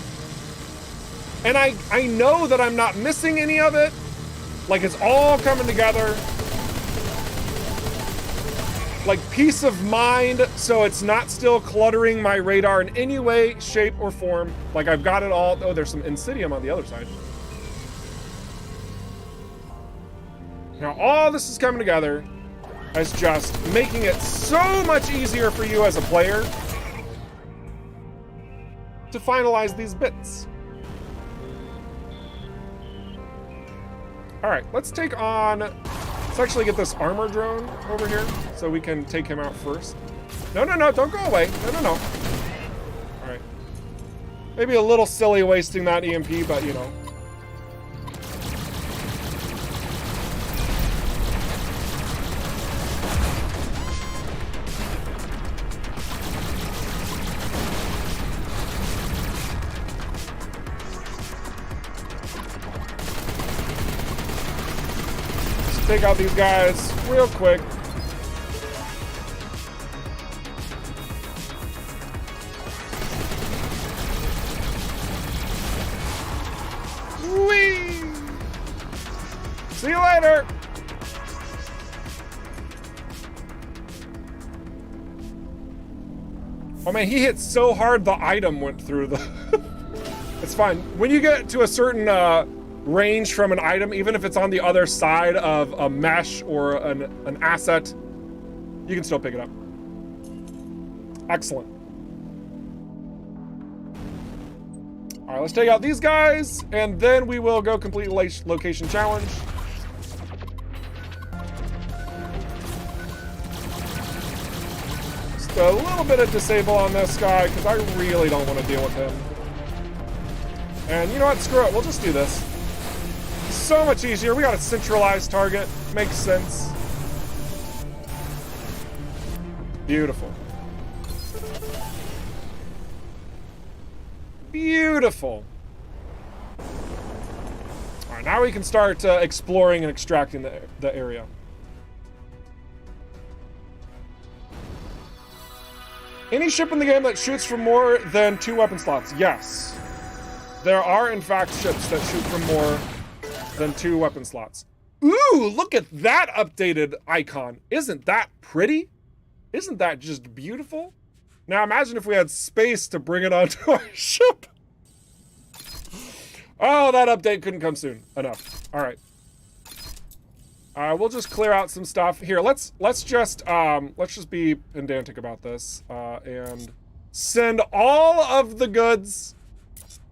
And I know that I'm not missing any of it. Like, it's all coming together. Like, peace of mind, so it's not still cluttering my radar in any way, shape, or form. Like, I've got it all. Oh, there's some Insidium on the other side. Now, all this is coming together as just making it so much easier for you as a player to finalize these bits. All right, let's take on, let's actually get this armor drone over here so we can take him out first. No, don't go away. No. All right. Maybe a little silly wasting that EMP, but you know. Take out these guys real quick. Whee! See you later. Oh man, he hit so hard the item went through the... It's fine. When you get to a certain range from an item, even if it's on the other side of a mesh or an asset, you can still pick it up. Excellent. All right, let's take out these guys, and then we will go complete location challenge. Just a little bit of disable on this guy, because I really don't want to deal with him. And you know what? Screw it. We'll just do this. So much easier. We got a centralized target. Makes sense. Beautiful. Beautiful. All right, now we can start exploring and extracting the area. Any ship in the game that shoots from more than 2 weapon slots? Yes. There are, in fact, ships that shoot from more than 2 weapon slots. Ooh, look at that updated icon. Isn't that pretty? Isn't that just beautiful? Now imagine if we had space to bring it onto our ship. Oh, that update couldn't come soon enough. All right. We'll just clear out some stuff here. Let's just be pedantic about this and send all of the goods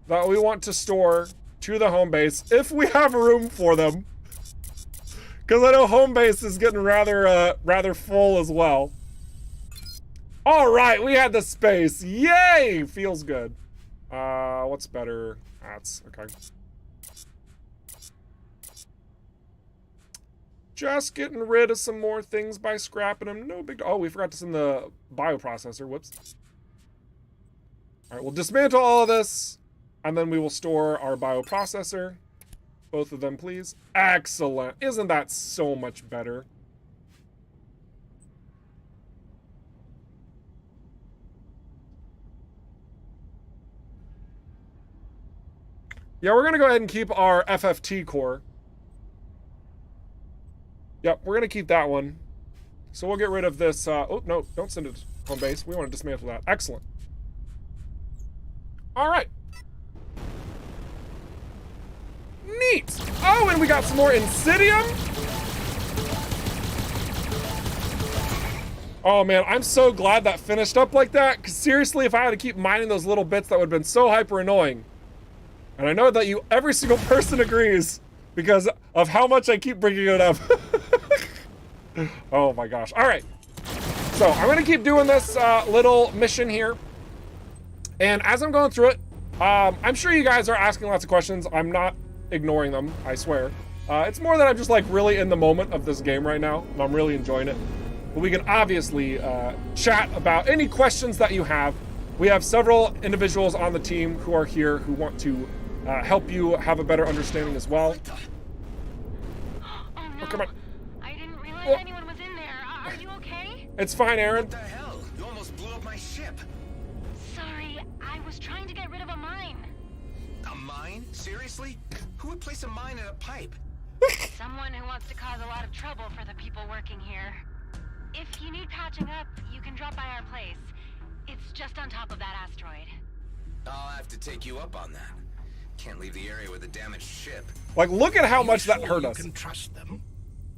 that we want to store to the home base if we have room for them, because I know home base is getting rather full as well. All right, we had the space. Yay! Feels good. What's better? That's okay. Just getting rid of some more things by scrapping them. No big... Oh, we forgot to send the bioprocessor. Whoops. All right, we'll dismantle all of this, and then we will store our bioprocessor. Both of them, please. Excellent. Isn't that so much better? Yeah, we're going to go ahead and keep our FFT core. Yep, we're going to keep that one. So we'll get rid of this. Oh, no, don't send it to home base. We want to dismantle that. Excellent. All right. Neat. Oh, and we got some more Insidium. Oh man, I'm so glad that finished up like that, because seriously, if I had to keep mining those little bits, that would have been so hyper annoying. And I know that every single person agrees, because of how much I keep bringing it up. Oh my gosh. All right. So I'm gonna keep doing this little mission here. And as I'm going through it, I'm sure you guys are asking lots of questions. I'm not ignoring them, I swear. It's more that I'm just like really in the moment of this game right now, and I'm really enjoying it. But we can obviously chat about any questions that you have. We have several individuals on the team who are here who want to help you have a better understanding as well. Oh no! Oh, come on. I didn't realize anyone was in there. Are you okay? It's fine, Aaron. What the hell? You almost blew up my ship. Sorry, I was trying to get rid of a mine. A mine? Seriously? Who would place a mine in a pipe? Someone who wants to cause a lot of trouble for the people working here. If you need patching up, you can drop by our place. It's just on top of that asteroid. I'll have to take you up on that. Can't leave the area with a damaged ship. Like, look at how much that hurt us. You can trust them.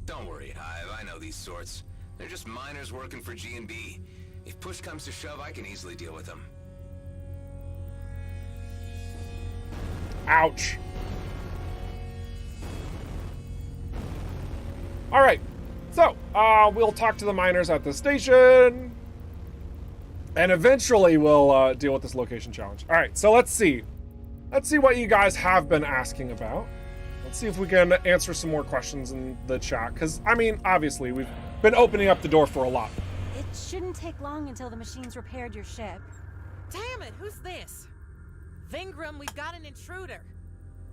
Don't worry, Hive. I know these sorts. They're just miners working for G&B. If push comes to shove, I can easily deal with them. Ouch. All right. So, we'll talk to the miners at the station. And eventually we'll deal with this location challenge. All right, so let's see. Let's see what you guys have been asking about. Let's see if we can answer some more questions in the chat. Because, I mean, obviously, we've been opening up the door for a lot. It shouldn't take long until the machines repaired your ship. Damn it, who's this? Vingram, we've got an intruder.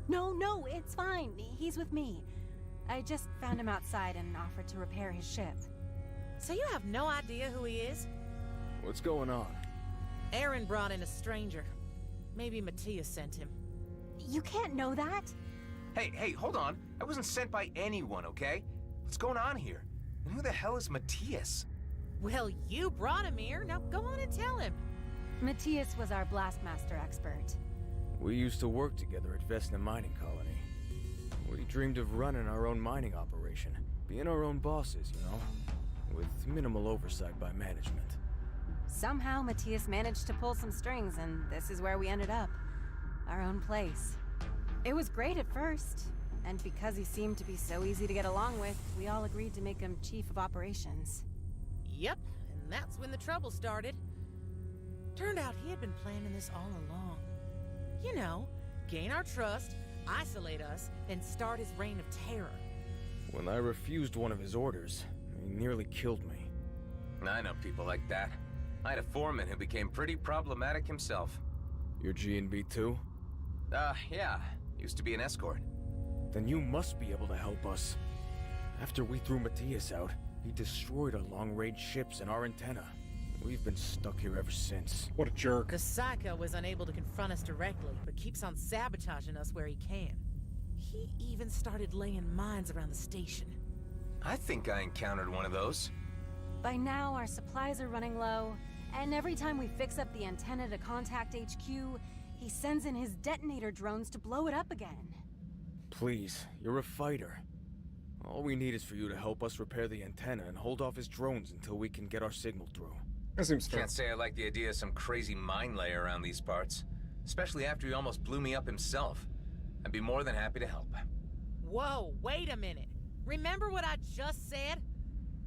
No, it's fine. He's with me. I just found him outside and offered to repair his ship. So you have no idea who he is? What's going on? Aaron brought in a stranger. Maybe Matthias sent him. You can't know that. Hey, hold on. I wasn't sent by anyone, okay? What's going on here? And who the hell is Matthias? Well, you brought him here. Now go on and tell him. Matthias was our blastmaster expert. We used to work together at Vesna Mining Colony. We dreamed of running our own mining operation, being our own bosses, you know, with minimal oversight by management. Somehow Matthias managed to pull some strings, and this is where we ended up. Our own place. It was great at first, and because he seemed to be so easy to get along with, we all agreed to make him chief of operations. Yep, and that's when the trouble started. Turned out he had been planning this all along. You know, gain our trust, isolate us, and start his reign of terror. When I refused one of his orders, he nearly killed me. I know people like that. I had a foreman who became pretty problematic himself. You're G&B too? Yeah. Used to be an escort. Then you must be able to help us. After we threw Matthias out, he destroyed our long-range ships and our antenna. We've been stuck here ever since. What a jerk. The Psycho was unable to confront us directly, but keeps on sabotaging us where he can. He even started laying mines around the station. I think I encountered one of those. By now, our supplies are running low, and every time we fix up the antenna to contact HQ, he sends in his detonator drones to blow it up again. Please, you're a fighter. All we need is for you to help us repair the antenna and hold off his drones until we can get our signal through. That seems fair. Can't say I like the idea of some crazy mine layer around these parts. Especially after he almost blew me up himself. I'd be more than happy to help. Whoa, wait a minute. Remember what I just said?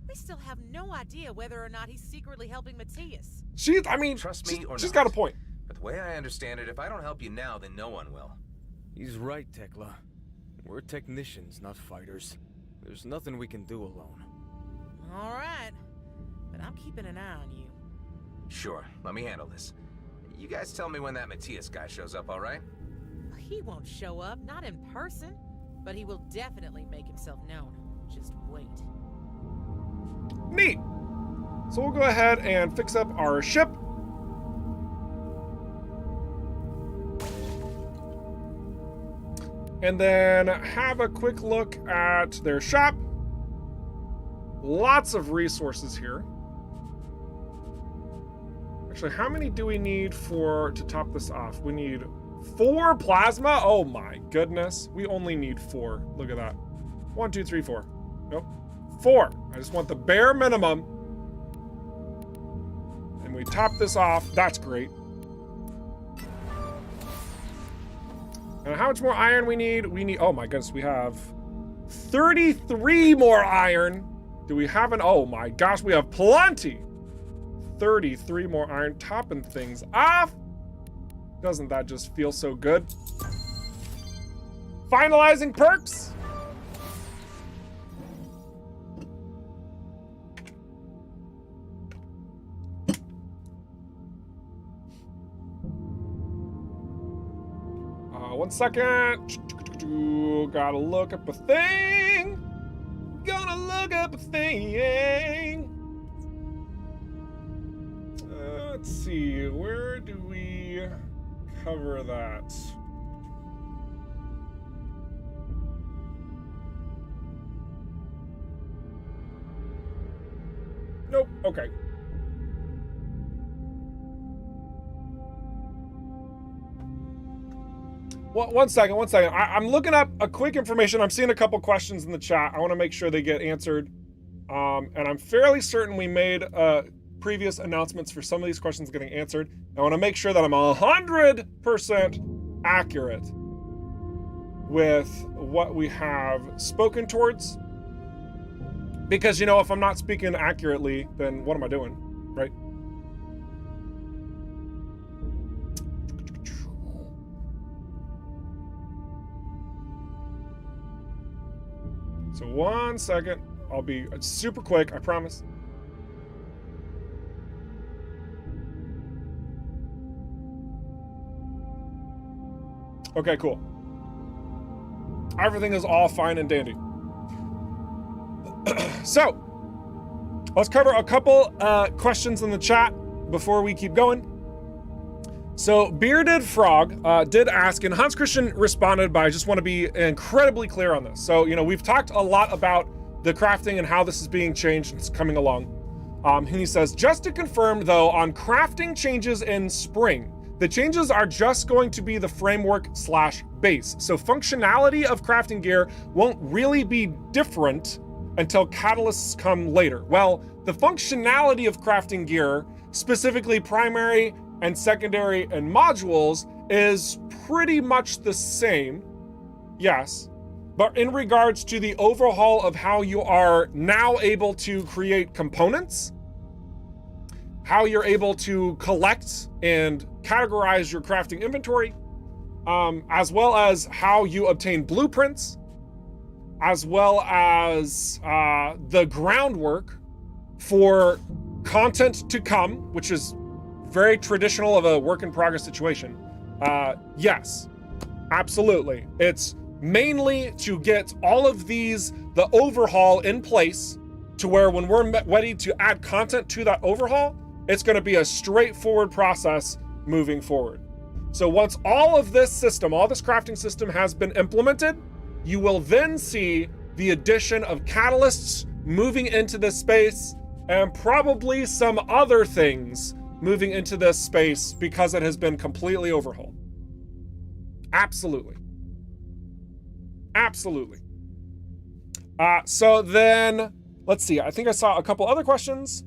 We still have no idea whether or not he's secretly helping Matthias. Trust me or she's not. got a point. But the way I understand it, if I don't help you now, then no one will. He's right, Tekla. We're technicians, not fighters. There's nothing we can do alone. All right, but I'm keeping an eye on you. Sure, let me handle this. You guys tell me when that Matthias guy shows up, all right? He won't show up, not in person, but he will definitely make himself known. Just wait. Neat. So we'll go ahead and fix up our ship. And then have a quick look at their shop. Lots of resources here. Actually, how many do we need to top this off? We need 4 plasma? Oh my goodness. We only need 4. Look at that. 1, 2, 3, 4. Nope. 4. I just want the bare minimum. And we top this off. That's great. And how much more iron we need? We need, oh my goodness, we have 33 more iron. Do we have an, oh my gosh, we have plenty. 33 more iron, topping things off. Doesn't that just feel so good? Finalizing perks. One second. Gotta look up a thing. Gonna look up a thing. Let's see, where do we cover that? Nope, okay. Well, one second. I'm looking up a quick information. I'm seeing a couple questions in the chat. I want to make sure they get answered. And I'm fairly certain we made previous announcements for some of these questions getting answered. I want to make sure that I'm 100% accurate with what we have spoken towards. Because, you know, if I'm not speaking accurately, then what am I doing, right? So 1 second. I'll be super quick, I promise. Okay, cool. Everything is all fine and dandy. So, let's cover a couple questions in the chat before we keep going. So, Bearded Frog did ask, and Hans Christian responded, but I just want to be incredibly clear on this. So, you know, we've talked a lot about the crafting and how this is being changed and it's coming along. And he says, just to confirm though, on crafting changes in spring, the changes are just going to be the framework / base. So functionality of crafting gear won't really be different until catalysts come later. Well, the functionality of crafting gear, specifically primary and secondary and modules, is pretty much the same, yes. But in regards to the overhaul of how you are now able to create components, how you're able to collect and categorize your crafting inventory, as well as how you obtain blueprints, as well as the groundwork for content to come, which is very traditional of a work in progress situation. Yes, absolutely. It's mainly to get all of these, the overhaul in place to where when we're ready to add content to that overhaul, it's going to be a straightforward process moving forward. So once all of this system, all this crafting system has been implemented, you will then see the addition of catalysts moving into this space and probably some other things moving into this space because it has been completely overhauled. Absolutely. Absolutely. So then, let's see. I think I saw a couple other questions.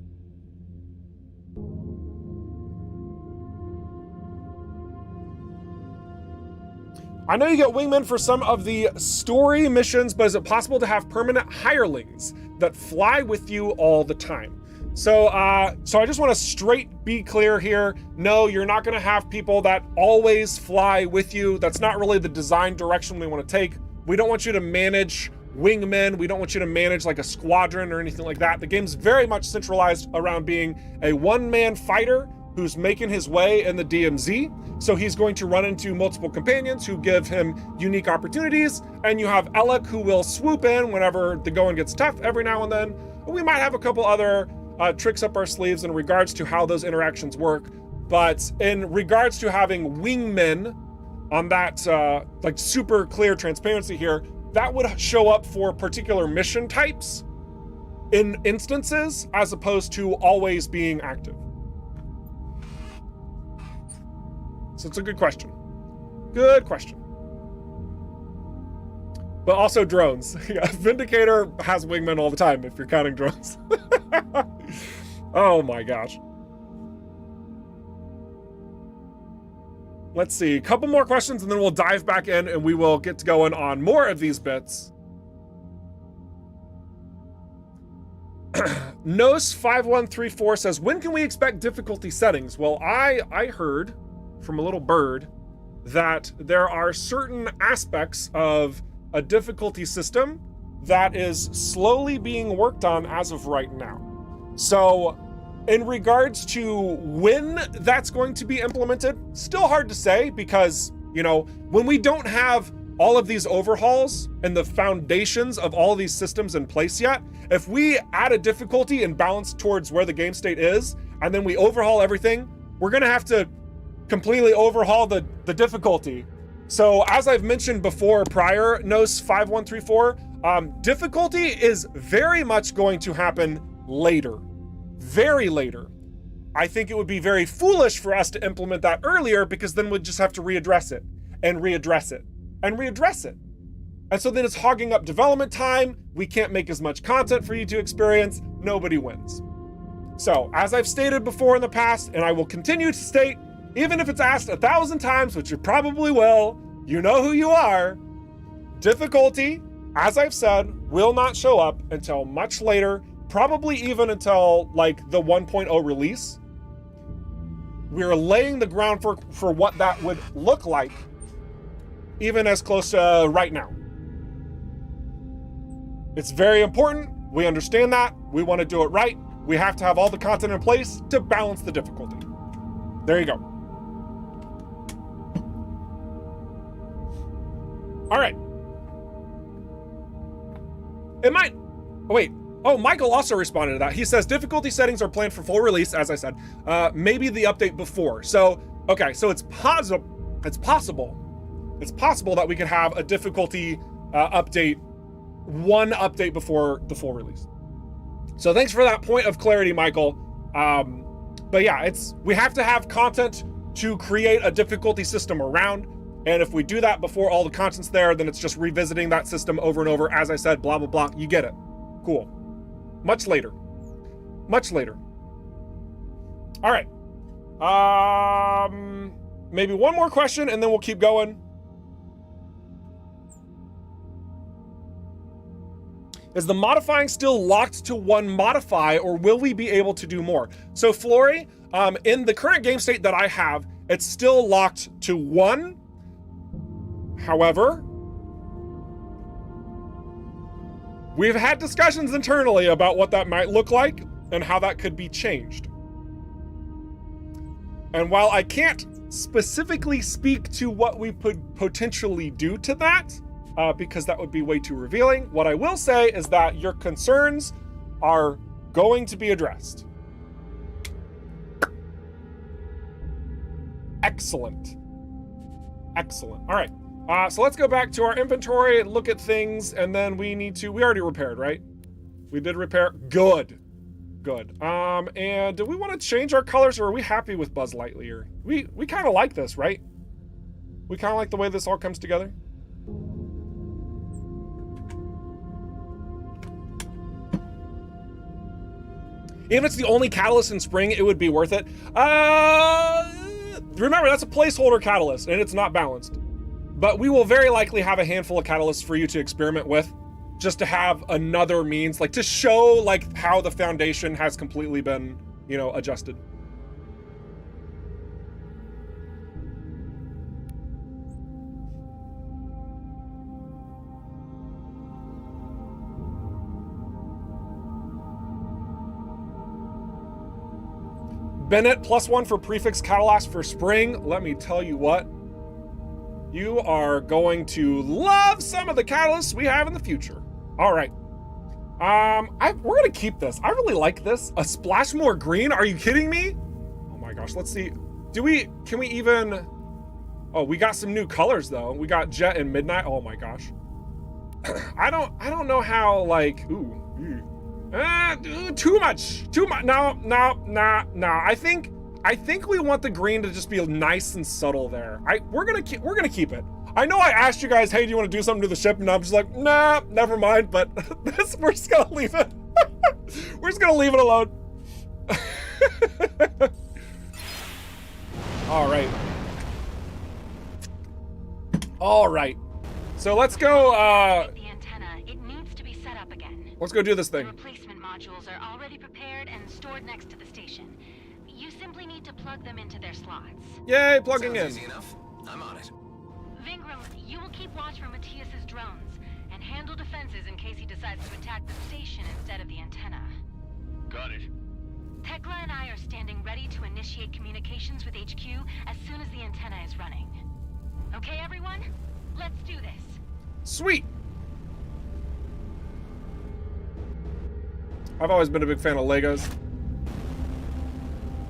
I know you get wingmen for some of the story missions, but is it possible to have permanent hirelings that fly with you all the time? So I just want to be clear here. No, you're not going to have people that always fly with you. That's not really the design direction we want to take. We don't want you to manage wingmen. We don't want you to manage like a squadron or anything like that. The game's very much centralized around being a one-man fighter who's making his way in the DMZ. So he's going to run into multiple companions who give him unique opportunities. And you have Alec who will swoop in whenever the going gets tough every now and then. We might have a couple other tricks up our sleeves in regards to how those interactions work. But in regards to having wingmen on that like super clear transparency here, that would show up for particular mission types in instances as opposed to always being active. So it's a good question. Good question. But also drones. Yeah, Vindicator has wingmen all the time if you're counting drones. Oh my gosh. Let's see, a couple more questions and then we'll dive back in and we will get to going on more of these bits. Nos5134 says, when can we expect difficulty settings? Well, I heard from a little bird that there are certain aspects of a difficulty system that is slowly being worked on as of right now. So in regards to when that's going to be implemented, still hard to say because, you know, when we don't have all of these overhauls and the foundations of all of these systems in place yet, if we add a difficulty and balance towards where the game state is, and then we overhaul everything, we're gonna have to completely overhaul the difficulty. So as I've mentioned before prior, Nos5134, difficulty is very much going to happen later, very later. I think it would be very foolish for us to implement that earlier because then we'd just have to readdress it and readdress it and readdress it. And so then it's hogging up development time. We can't make as much content for you to experience. Nobody wins. So as I've stated before in the past, and I will continue to state, even if it's asked 1,000 times, which you probably will, you know who you are, difficulty, as I've said, will not show up until much later, probably even until like the 1.0 release. We're laying the groundwork for what that would look like, even as close to right now. It's very important. We understand that. We want to do it right. We have to have all the content in place to balance the difficulty. There you go. All right. It might, oh wait. Oh, Michael also responded to that. He says difficulty settings are planned for full release, as I said, maybe the update before. So, okay, so it's possible that we could have a difficulty update, one update before the full release. So thanks for that point of clarity, Michael. But yeah, we have to have content to create a difficulty system around. And if we do that before all the content's there, then it's just revisiting that system over and over. As I said, blah, blah, blah. You get it. Cool. Much later. Much later. All right. Maybe one more question and then we'll keep going. Is the modifying still locked to one modify or will we be able to do more? So Flory, in the current game state that I have, it's still locked to one. However, we've had discussions internally about what that might look like and how that could be changed. And while I can't specifically speak to what we could potentially do to that, because that would be way too revealing, what I will say is that your concerns are going to be addressed. Excellent. Excellent. All right. So let's go back to our inventory and look at things, and then we already repaired, right? We did repair. Good. Good. And do we want to change our colors, or are we happy with Buzz Lightyear? We kind of like this, right? We kind of like the way this all comes together. If it's the only catalyst in spring, it would be worth it. Remember, that's a placeholder catalyst, and it's not balanced. But we will very likely have a handful of catalysts for you to experiment with, just to have another means, like to show like how the foundation has completely been, you know, adjusted. Bennett, +1 for prefix catalyst for spring. Let me tell you what. You are going to love some of the catalysts we have in the future. All right. We're gonna keep this. I really like this. A splash more green? Are you kidding me? Oh my gosh, let's see. Can we even, oh, we got some new colors though. We got Jet and Midnight. Oh my gosh. I don't know how, like, too much. No. I think we want the green to just be nice and subtle there. We're gonna keep it. I know I asked you guys, hey, do you want to do something to the ship? And I'm just like, nah, never mind. But we're just gonna leave it. We're just gonna leave it alone. All right. All right. So let's go, The antenna, it needs to be set up again. let's go do this The thing. replacement modules are already prepared and stored next to the station. You simply need to plug them into their slots. Yay, plugging Sounds in. easy enough. I'm on it. Vingram, you will keep watch for Matthias's drones and handle defenses in case he decides to attack the station instead of the antenna. Got it. Tekla and I are standing ready to initiate communications with HQ as soon as the antenna is running. Okay, everyone? Let's do this. Sweet. I've always been a big fan of Legos.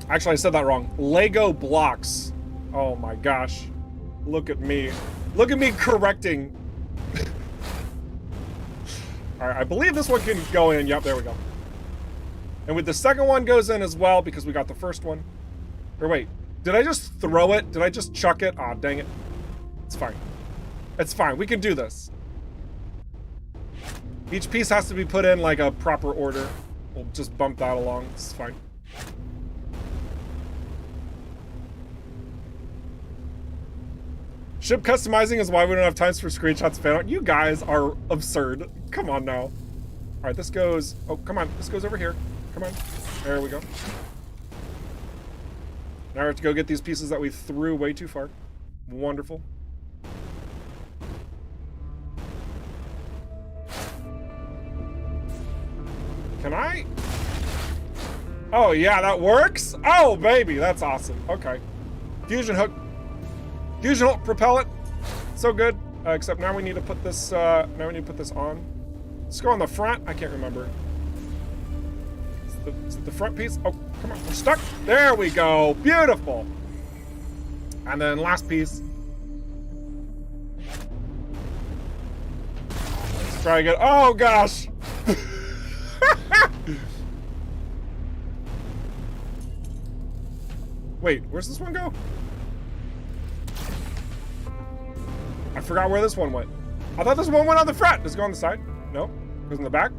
Actually, I said that wrong. Lego blocks. Oh my gosh. Look at me. Look at me correcting. All right, I believe this one can go in. Yep, there we go. And with the second one goes in as well because we got the first one. Or wait, did I just throw it? Did I just chuck it? Aw, dang it. It's fine. It's fine. We can do this. Each piece has to be put in like a proper order. We'll just bump that along. It's fine. Ship customizing is why we don't have times for screenshots fan art. You guys are absurd. Come on now. All right, this goes... Oh, come on. This goes over here. Come on. There we go. Now we have to go get these pieces that we threw way too far. Wonderful. Can I? Oh, yeah, that works? Oh, baby, that's awesome. Okay. Fusion hook. Fusion hook propellant. So good. Except now we need to put this, now we need to put this on. Let's go on the front. I can't remember. Is it the front piece? Oh, come on. We're stuck. There we go. Beautiful. And then last piece. Let's try again. Oh, gosh. Wait, where's this one go? I forgot where this one went. I thought this one went on the front. Does it go on the side? No. Goes in the back.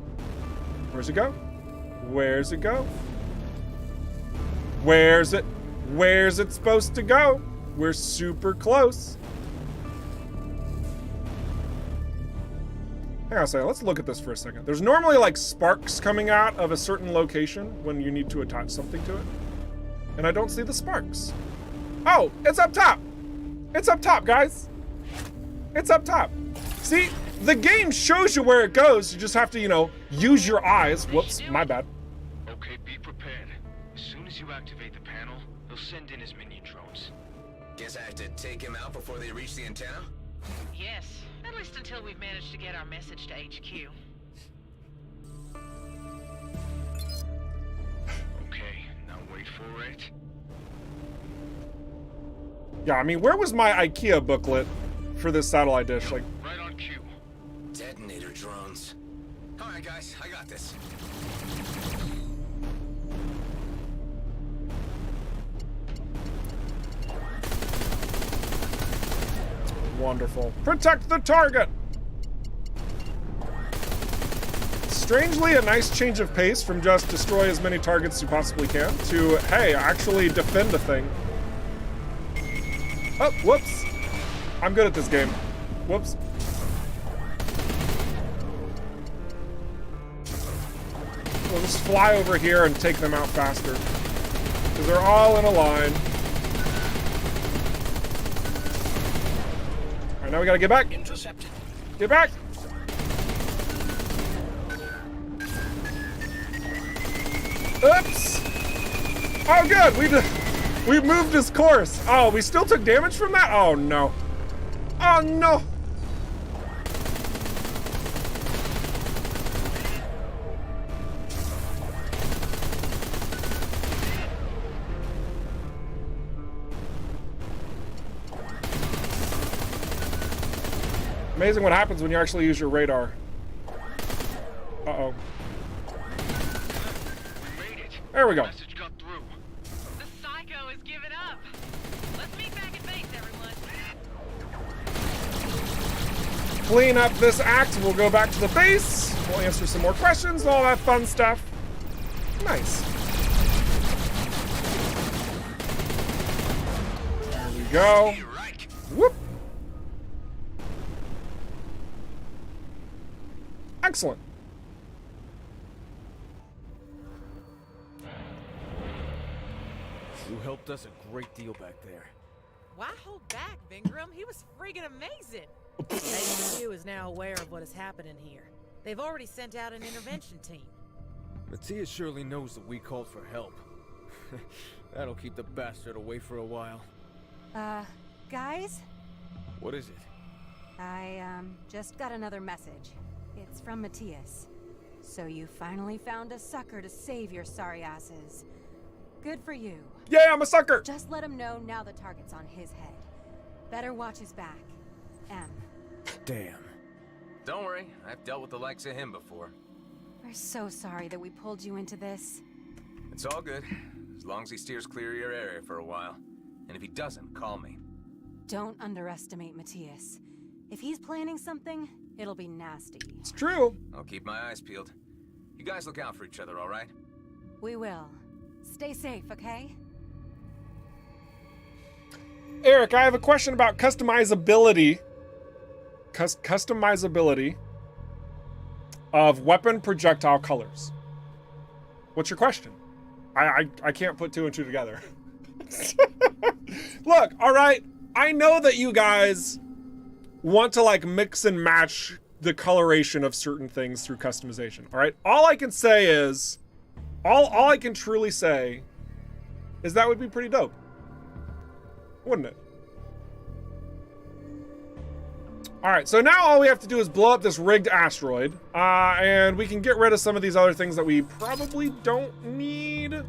Where's it go? Where's it go? Where's it supposed to go? We're super close. Hang on a second. Let's look at this for a second. There's normally like sparks coming out of a certain location when you need to attach something to it. And I don't see the sparks. Oh, it's up top. It's up top, guys. It's up top. See, the game shows you where it goes. You just have to, you know, use your eyes. Whoops, my bad. Okay, be prepared. As soon as you activate the panel, he'll send in his minion drones. Guess I have to take him out before they reach the antenna? Yes, at least until we've managed to get our message to HQ. Okay, now wait for it. Yeah, I mean, where was my IKEA booklet for this satellite dish? Like, Right on cue. Detonator drones. All right, guys, I got this. wonderful. Protect the target! Strangely, a nice change of pace from just destroy as many targets as you possibly can to, hey, actually defend a thing. Oh, whoops. I'm good at this game. Whoops. We'll just fly over here and take them out faster. Because they're all in a line. Alright, now we gotta get back. Intercepted. Get back! Oops! Oh good, we moved his course. Oh, we still took damage from that? Oh no. Oh no! Amazing what happens when you actually use your radar. Uh-oh. We made it. There we go. Message got through. The psycho has given up. Let's meet back at base, everyone. Clean up this act. We'll go back to the base. We'll answer some more questions, all that fun stuff. Nice. There we go. Whoop. Excellent. You helped us a great deal back there. Why hold back, Vingram? He was friggin' amazing. HQ is now aware of what is happening here. They've already sent out an intervention team. Matthias surely knows that we called for help. That'll keep the bastard away for a while. Guys? What is it? I, just got another message. It's from Matthias. So you finally found a sucker to save your sorry asses. Good for you. Yeah, I'm a sucker. Just let him know now the target's on his head. Better watch his back. M. Damn. Don't worry, I've dealt with the likes of him before. We're so sorry that we pulled you into this. It's all good, as long as he steers clear of your area for a while. And if he doesn't, call me. Don't underestimate Matthias. If he's planning something, it'll be nasty. It's true. I'll keep my eyes peeled. You guys look out for each other, all right? We will. Stay safe, okay? Eric, I have a question about customizability. Customizability of weapon projectile colors. What's your question? I can't put two and two together. Look, all right. I know that you guys want to like mix and match the coloration of certain things through customization. All right. All I can say is, all I can truly say is that would be pretty dope. Wouldn't it? All right, so now all we have to do is blow up this rigged asteroid, and we can get rid of some of these other things that we probably don't need.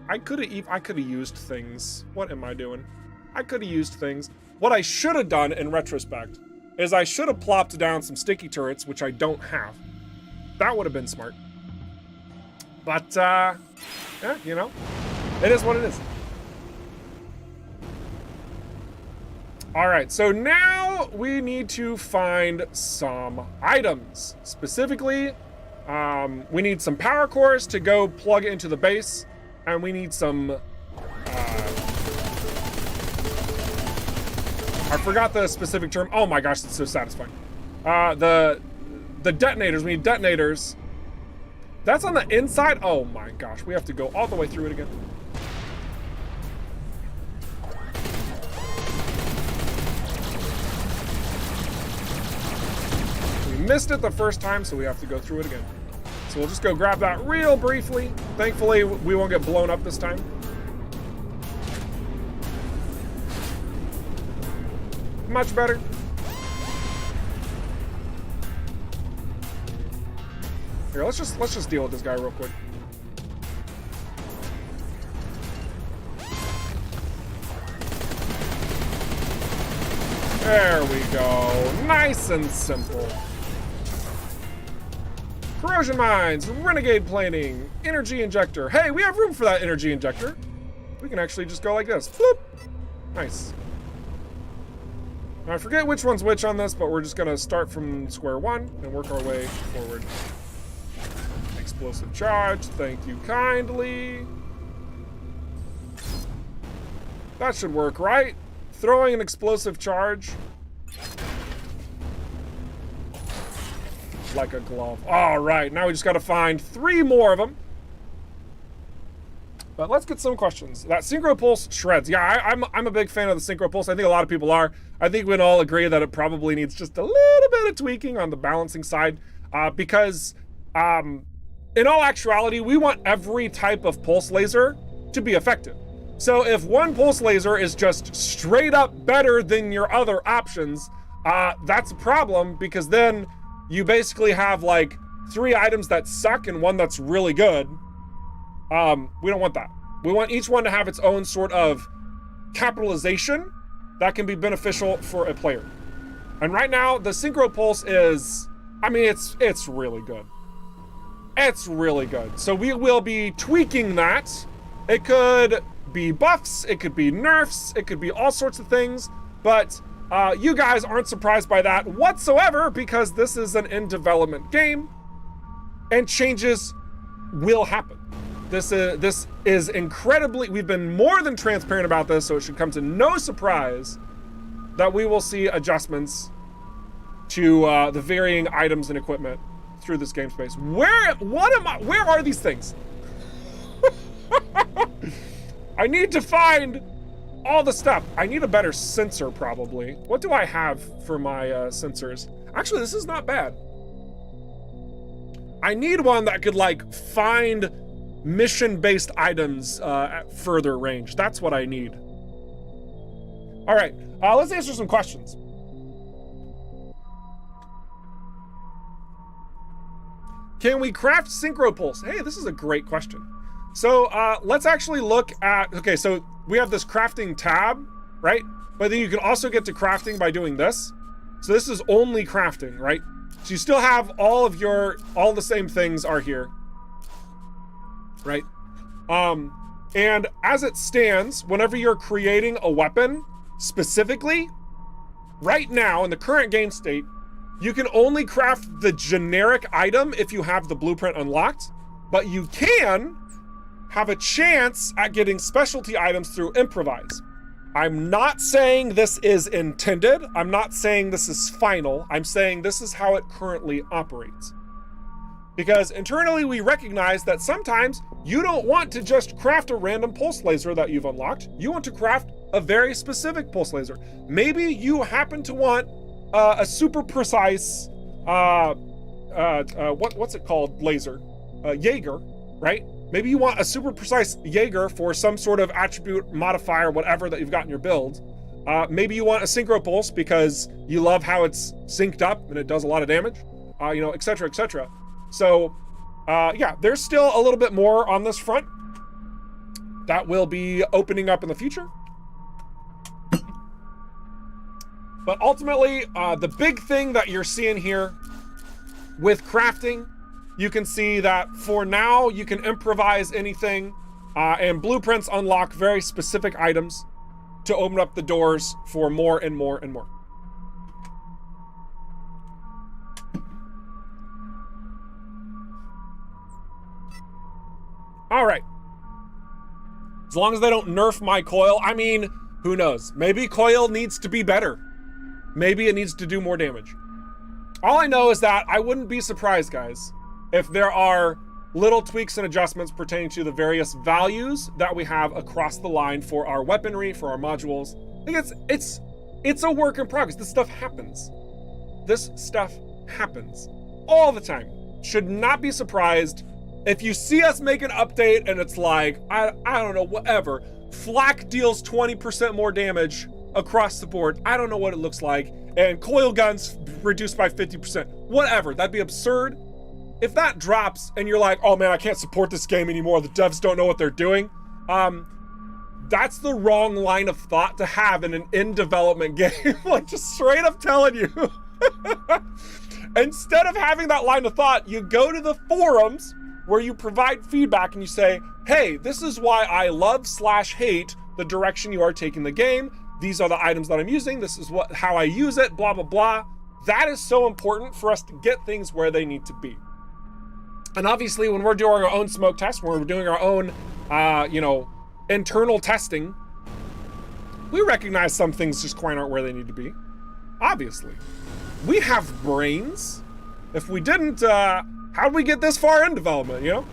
I could have used things. What am I doing? I could have used things. What I should have done in retrospect is I should have plopped down some sticky turrets, which I don't have. That would have been smart. But, yeah, you know, it is what it is. All right, so now we need to find some items. Specifically, we need some power cores to go plug into the base, and we need some, I forgot the specific term. Oh my gosh, it's so satisfying. The detonators, we need detonators. That's on the inside? Oh my gosh, we have to go all the way through it again. Missed it the first time, so we have to go through it again. So we'll just go grab that real briefly. Thankfully, we won't get blown up this time. Much better. Here, let's just deal with this guy real quick. There we go. Nice and simple. Corrosion mines, renegade planing, energy injector. Hey, we have room for that energy injector. We can actually just go like this. Bloop. Nice. Now, I forget which one's which on this, but we're just gonna start from square one and work our way forward. Explosive charge, thank you kindly. That should work, right? Throwing an explosive charge. Like a glove. All right, now we just got to find 3 more of them. But let's get some questions. That synchro pulse shreds. Yeah, I'm a big fan of the synchro pulse. I think a lot of people are. I think we can all agree that it probably needs just a little bit of tweaking on the balancing side, because in all actuality, we want every type of pulse laser to be effective. So if one pulse laser is just straight up better than your other options, that's a problem, because then you basically have like 3 items that suck and 1 that's really good. We don't want that. We want each one to have its own sort of capitalization that can be beneficial for a player. And right now, the synchro pulse is, I mean, it's really good. It's really good. So we will be tweaking that. It could be buffs, it could be nerfs, it could be all sorts of things, but you guys aren't surprised by that whatsoever, because this is an in-development game, and changes will happen. This is incredibly, we've been more than transparent about this, so it should come to no surprise that we will see adjustments to the varying items and equipment through this game space. Where are these things? I need to find all the stuff. I need a better sensor probably. What do I have for my sensors? Actually, this is not bad. I need one that could like find mission-based items at further range. That's what I need. All right, let's answer some questions. Can we craft synchro pulse? Hey, this is a great question. So let's actually look at, okay, so we have this crafting tab, right? But then you can also get to crafting by doing this. So this is only crafting, right? So you still have all the same things are here, right? And as it stands, whenever you're creating a weapon specifically, right now in the current game state, you can only craft the generic item if you have the blueprint unlocked, but you can have a chance at getting specialty items through improvise. I'm not saying this is intended. I'm not saying this is final. I'm saying this is how it currently operates. Because internally we recognize that sometimes you don't want to just craft a random pulse laser that you've unlocked. You want to craft a very specific pulse laser. Maybe you happen to want a super precise, what's it called, laser? Jaeger, right? Maybe you want a super precise Jaeger for some sort of attribute modifier, whatever that you've got in your build. Maybe you want a synchro pulse because you love how it's synced up and it does a lot of damage, you know, et cetera, et cetera. So, yeah, there's still a little bit more on this front that will be opening up in the future. But ultimately, the big thing that you're seeing here with crafting, you can see that for now, you can improvise anything, and blueprints unlock very specific items to open up the doors for more and more and more. All right. As long as they don't nerf my coil, I mean, who knows? Maybe coil needs to be better. Maybe it needs to do more damage. All I know is that I wouldn't be surprised, guys, if there are little tweaks and adjustments pertaining to the various values that we have across the line for our weaponry, for our modules. I think it's a work in progress. This stuff happens. This stuff happens all the time. Should not be surprised if you see us make an update and it's like, I don't know, whatever. Flak deals 20% more damage across the board. I don't know what it looks like. And coil guns reduced by 50%. Whatever, that'd be absurd. If that drops and you're like, oh man, I can't support this game anymore, the devs don't know what they're doing. That's the wrong line of thought to have in an in-development game. Like, just straight up telling you. Instead of having that line of thought, you go to the forums where you provide feedback and you say, hey, this is why I love/hate the direction you are taking the game. These are the items that I'm using. This is how I use it, blah, blah, blah. That is so important for us to get things where they need to be. And obviously when we're doing our own smoke test, when we're doing our own, you know, internal testing, we recognize some things just quite aren't where they need to be. Obviously. We have brains. If we didn't, how'd we get this far in development, you know?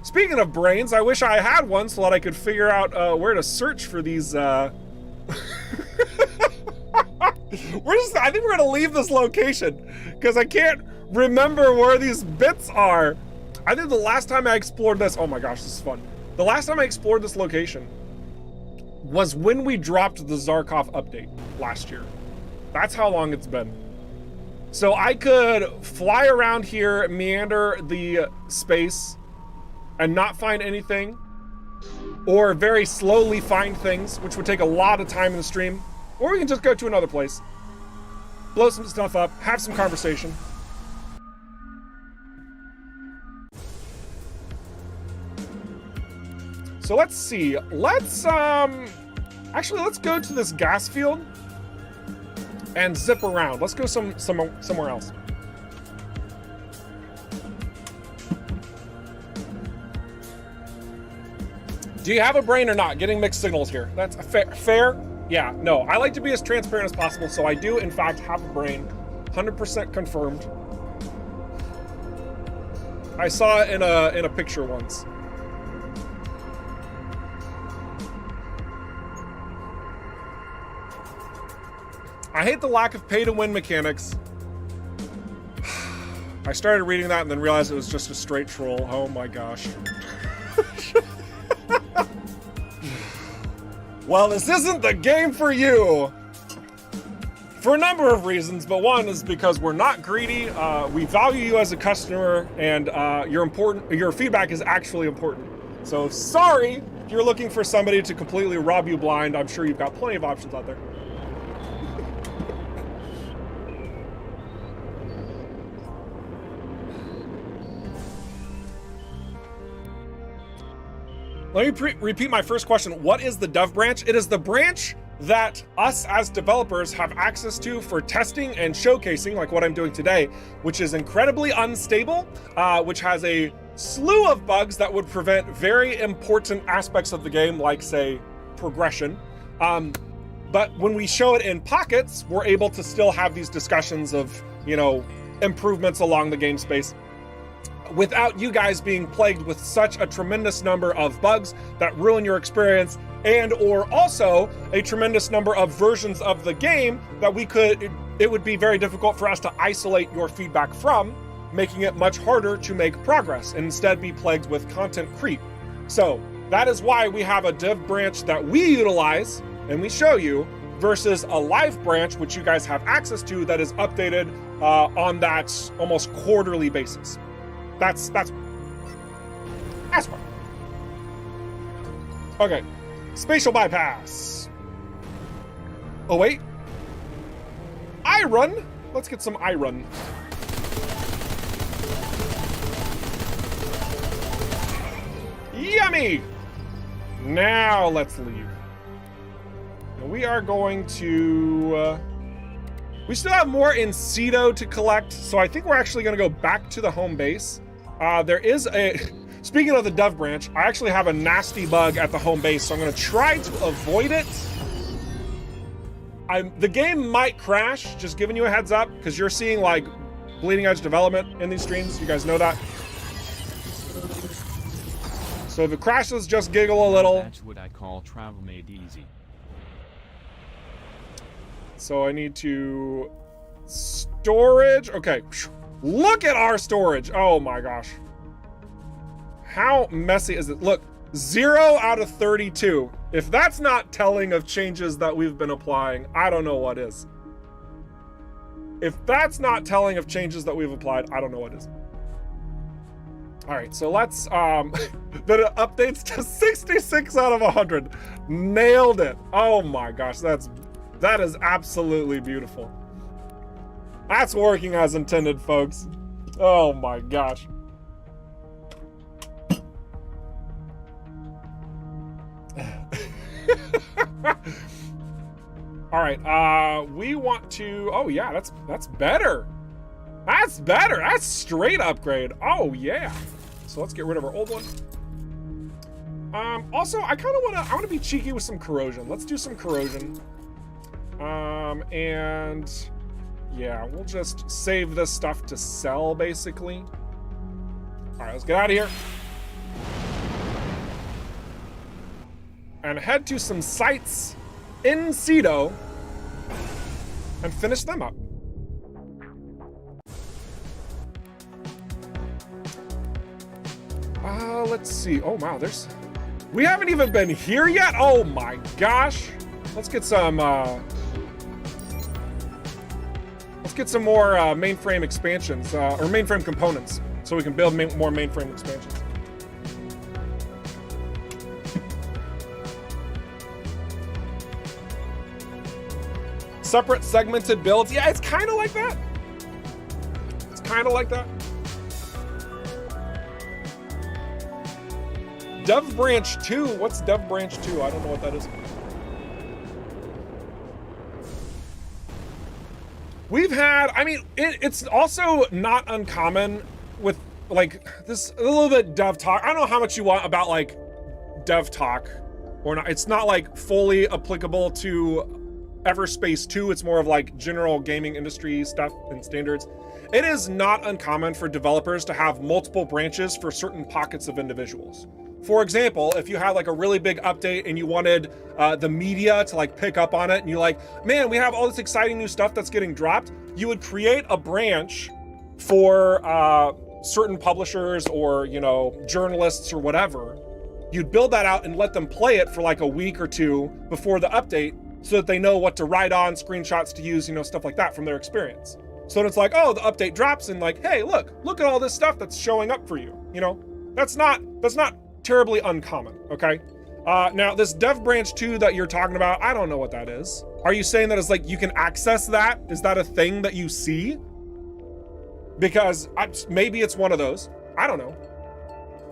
Speaking of brains, I wish I had one so that I could figure out where to search for these, I think we're gonna leave this location because I can't remember where these bits are. I think the last time I explored this, oh my gosh, this is fun. The last time I explored this location was when we dropped the Zarkov update last year. That's how long it's been. So I could fly around here, meander the space, and not find anything, or very slowly find things, which would take a lot of time in the stream, or we can just go to another place, blow some stuff up, have some conversation. So let's see, actually let's go to this gas field and zip around. Let's go somewhere else. Do you have a brain or not? Getting mixed signals here. That's fair. Yeah, no, I like to be as transparent as possible, so I do in fact have a brain. 100% confirmed. I saw it in a picture once. I hate the lack of pay-to-win mechanics. I started reading that and then realized it was just a straight troll. Oh my gosh. Well, this isn't the game for you. For a number of reasons, but one is because we're not greedy. We value you as a customer, and your feedback is actually important. So sorry if you're looking for somebody to completely rob you blind. I'm sure you've got plenty of options out there. Let me repeat my first question. What is the dev branch? It is the branch that us as developers have access to for testing and showcasing, like what I'm doing today, which is incredibly unstable, which has a slew of bugs that would prevent very important aspects of the game, like, say, progression. But when we show it in pockets, we're able to still have these discussions of, you know, improvements along the game space, without you guys being plagued with such a tremendous number of bugs that ruin your experience, and or also a tremendous number of versions of the game that it would be very difficult for us to isolate your feedback from, making it much harder to make progress and instead be plagued with content creep. So that is why we have a dev branch that we utilize and we show you, versus a live branch which you guys have access to that is updated on that almost quarterly basis. That's fine. Okay, spatial bypass. Oh wait, iron. Let's get some iron. Yummy. Now let's leave. And we are going to. We still have more in Cedo to collect, so I think we're actually going to go back to the home base. There is a, speaking of the dev branch, I actually have a nasty bug at the home base, so I'm going to try to avoid it. The game might crash, just giving you a heads up, because you're seeing like bleeding edge development in these streams. You guys know that. So if it crashes, just giggle a little. That's what I call travel made easy. So I need to storage. Okay, look at our storage. Oh my gosh. How messy is it? Look, 0 out of 32. If that's not telling of changes that we've been applying, I don't know what is. If that's not telling of changes that we've applied, I don't know what is. All right, so let's, that it updates to 66 out of 100. Nailed it. Oh my gosh, that is absolutely beautiful. That's working as intended, folks. Oh my gosh. All right, we want to, oh yeah, that's better. That's better. That's straight upgrade. Oh yeah. So let's get rid of our old one. Also, I want to be cheeky with some corrosion. Let's do some corrosion. And yeah, we'll just save this stuff to sell, basically. All right, let's get out of here. And head to some sites in Cedo and finish them up. Let's see. Oh wow, we haven't even been here yet. Oh my gosh. Let's get some more mainframe expansions, or mainframe components, so we can build more mainframe expansions. Separate segmented builds. Yeah, it's kind of like that. It's kind of like that. Dev Branch 2. What's Dev Branch 2? I don't know what that is. We've had, I mean, it's also not uncommon with like this a little bit dev talk. I don't know how much you want about like dev talk or not. It's not like fully applicable to EVERSPACE 2, it's more of like general gaming industry stuff and standards. It is not uncommon for developers to have multiple branches for certain pockets of individuals. For example, if you had like a really big update and you wanted the media to like pick up on it, and you're like, man, we have all this exciting new stuff that's getting dropped, you would create a branch for certain publishers or, you know, journalists or whatever. You'd build that out and let them play it for like a week or two before the update so that they know what to write on, screenshots to use, you know, stuff like that from their experience. So it's like, oh, the update drops and like, hey, look at all this stuff that's showing up for you. You know, that's not terribly uncommon, okay? Now this dev branch 2 that you're talking about, I don't know what that is. Are you saying that it's like you can access that? Is that a thing that you see? Because maybe it's one of those. I don't know.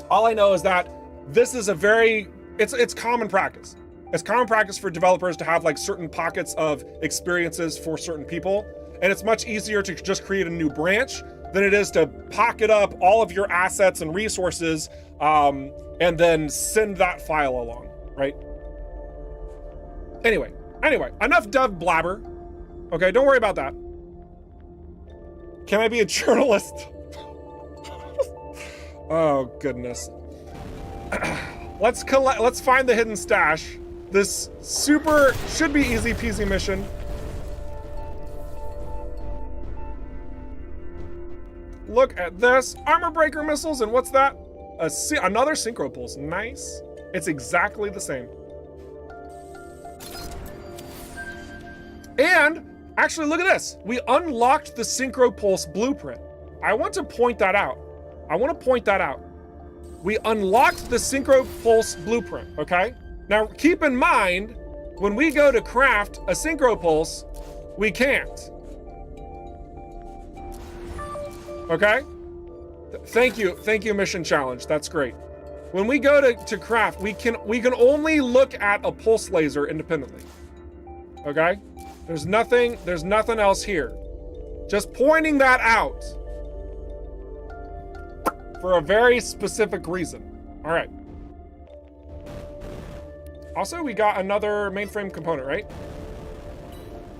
All I know is that this is a very, it's common practice. It's common practice for developers to have like certain pockets of experiences for certain people. And it's much easier to just create a new branch than it is to pocket up all of your assets and resources and then send that file along, right? Anyway, enough dev blabber. Okay, don't worry about that. Can I be a journalist? Oh, goodness. Let's find the hidden stash. This should be easy peasy mission. Look at this. Armor breaker missiles, and what's that? Another synchro pulse. Nice. It's exactly the same. And actually, look at this. We unlocked the synchro pulse blueprint. I want to point that out. We unlocked the synchro pulse blueprint, okay? Now, keep in mind, when we go to craft a synchro pulse, we can't. Okay? Thank you, mission challenge. That's great. When we go to craft, we can only look at a pulse laser independently. Okay? There's nothing else here. Just pointing that out for a very specific reason. All right. Also, we got another mainframe component, right?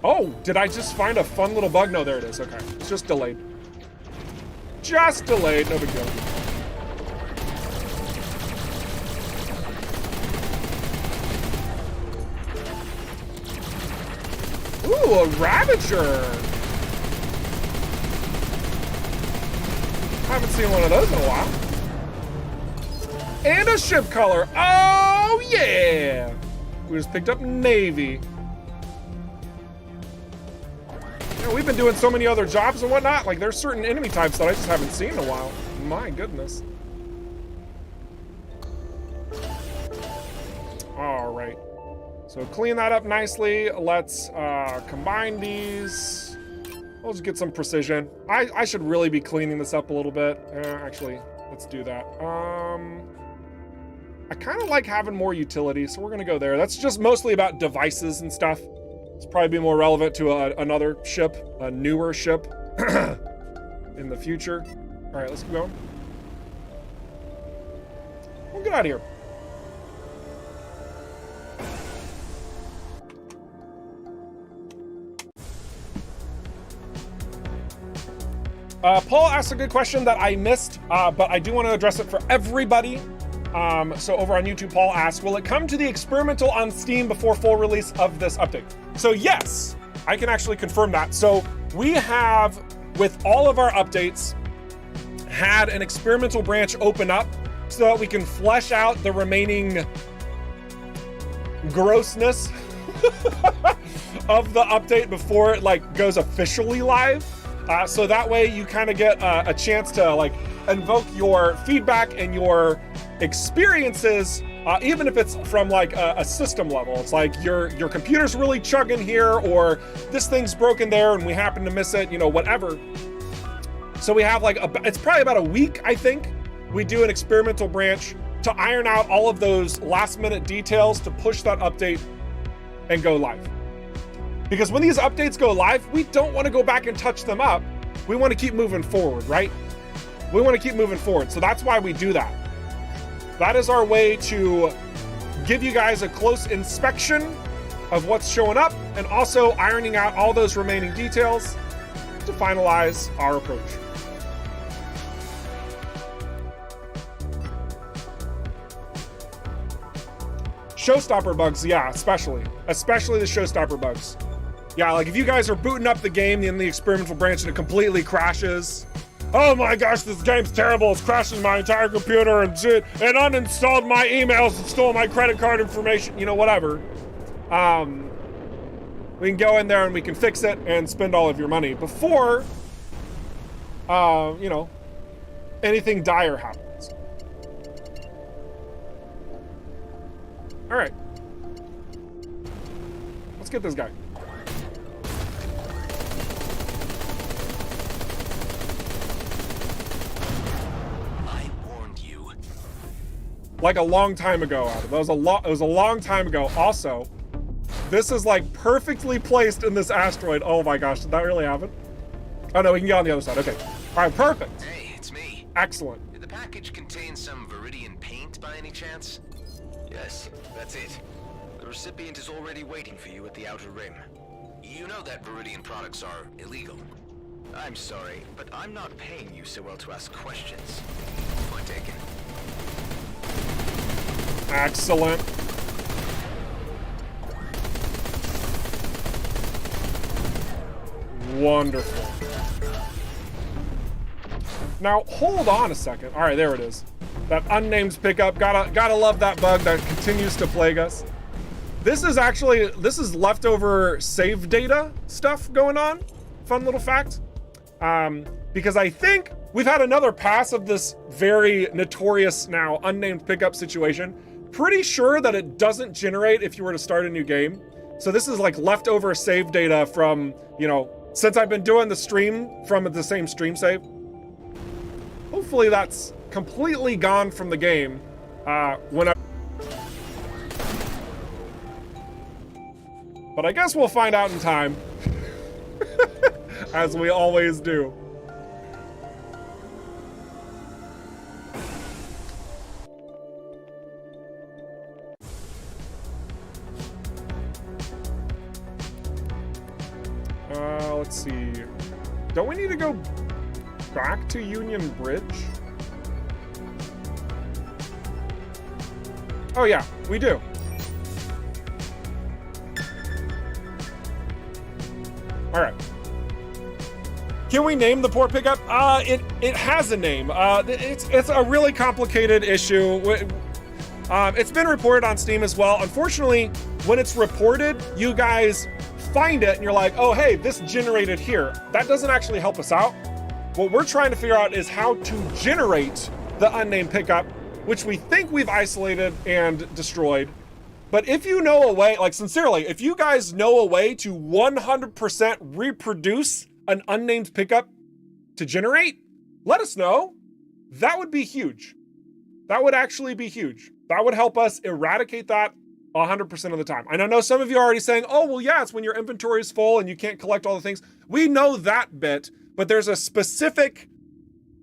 Oh, did I just find a fun little bug? No, there it is. Okay, it's just delayed. Just delayed, no big deal. Ooh, a Ravager. Haven't seen one of those in a while. And a ship color. Oh, yeah. We just picked up Navy. You know, we've been doing so many other jobs and whatnot. Like, there's certain enemy types that I just haven't seen in a while. My goodness. All right. So clean that up nicely. Let's combine these. We'll just get some precision. I should really be cleaning this up a little bit. Actually, let's do that. I kind of like having more utility, so we're gonna go there. That's just mostly about devices and stuff. It's probably be more relevant to another ship, a newer ship in the future. All right, let's keep going. We'll get out of here. Paul asked a good question that I missed, but I do want to address it for everybody. So over on YouTube, Paul asked, will it come to the experimental on Steam before full release of this update? So yes, I can actually confirm that. So we have, with all of our updates, had an experimental branch open up so that we can flesh out the remaining grossness of the update before it like goes officially live. So that way you kind of get a chance to like invoke your feedback and your experiences, even if it's from like a system level. It's like your computer's really chugging here, or this thing's broken there and we happen to miss it, you know, whatever. So we have like, it's probably about a week, I think, we do an experimental branch to iron out all of those last minute details to push that update and go live. Because when these updates go live, we don't want to go back and touch them up. We want to keep moving forward, right? We want to keep moving forward. So that's why we do that. That is our way to give you guys a close inspection of what's showing up and also ironing out all those remaining details to finalize our approach. Showstopper bugs, yeah, especially the showstopper bugs. Yeah, like if you guys are booting up the game and the experimental branch and it completely crashes. Oh my gosh, this game's terrible. It's crashing my entire computer and shit. It uninstalled my emails and stole my credit card information, you know, whatever. We can go in there and we can fix it and spend all of your money before, you know, anything dire happens. All right. Let's get this guy. Like a long time ago, Adam. It was a long time ago. Also, this is like perfectly placed in this asteroid. Oh my gosh, did that really happen? Oh no, we can get on the other side. Okay. All right, perfect. Hey, it's me. Excellent. Did the package contain some Viridian paint by any chance? Yes, that's it. The recipient is already waiting for you at the outer rim. You know that Viridian products are illegal. I'm sorry, but I'm not paying you so well to ask questions. Point taken. Excellent. Wonderful. Now, hold on a second. All right, there it is. That unnamed pickup. Gotta love that bug that continues to plague us. This is leftover save data stuff going on. Fun little fact. Because I think we've had another pass of this very notorious now unnamed pickup situation. Pretty sure that it doesn't generate if you were to start a new game. So this is like leftover save data from, you know, since I've been doing the stream from the same stream save. Hopefully that's completely gone from the game but I guess we'll find out in time. As we always do. Let's see. Don't we need to go back to Union Bridge? Oh yeah, we do. All right. Can we name the port pickup? It has a name. It's a really complicated issue. It's been reported on Steam as well. Unfortunately, when it's reported, you guys find it and you're like, oh, hey, this generated here. That doesn't actually help us out. What we're trying to figure out is how to generate the unnamed pickup, which we think we've isolated and destroyed. But if you know a way, like sincerely, if you guys know a way to 100% reproduce an unnamed pickup to generate, let us know. That would be huge. That would actually be huge. That would help us eradicate that 100% of the time. And I know some of you are already saying, oh, well, yeah, it's when your inventory is full and you can't collect all the things. We know that bit, but there's a specific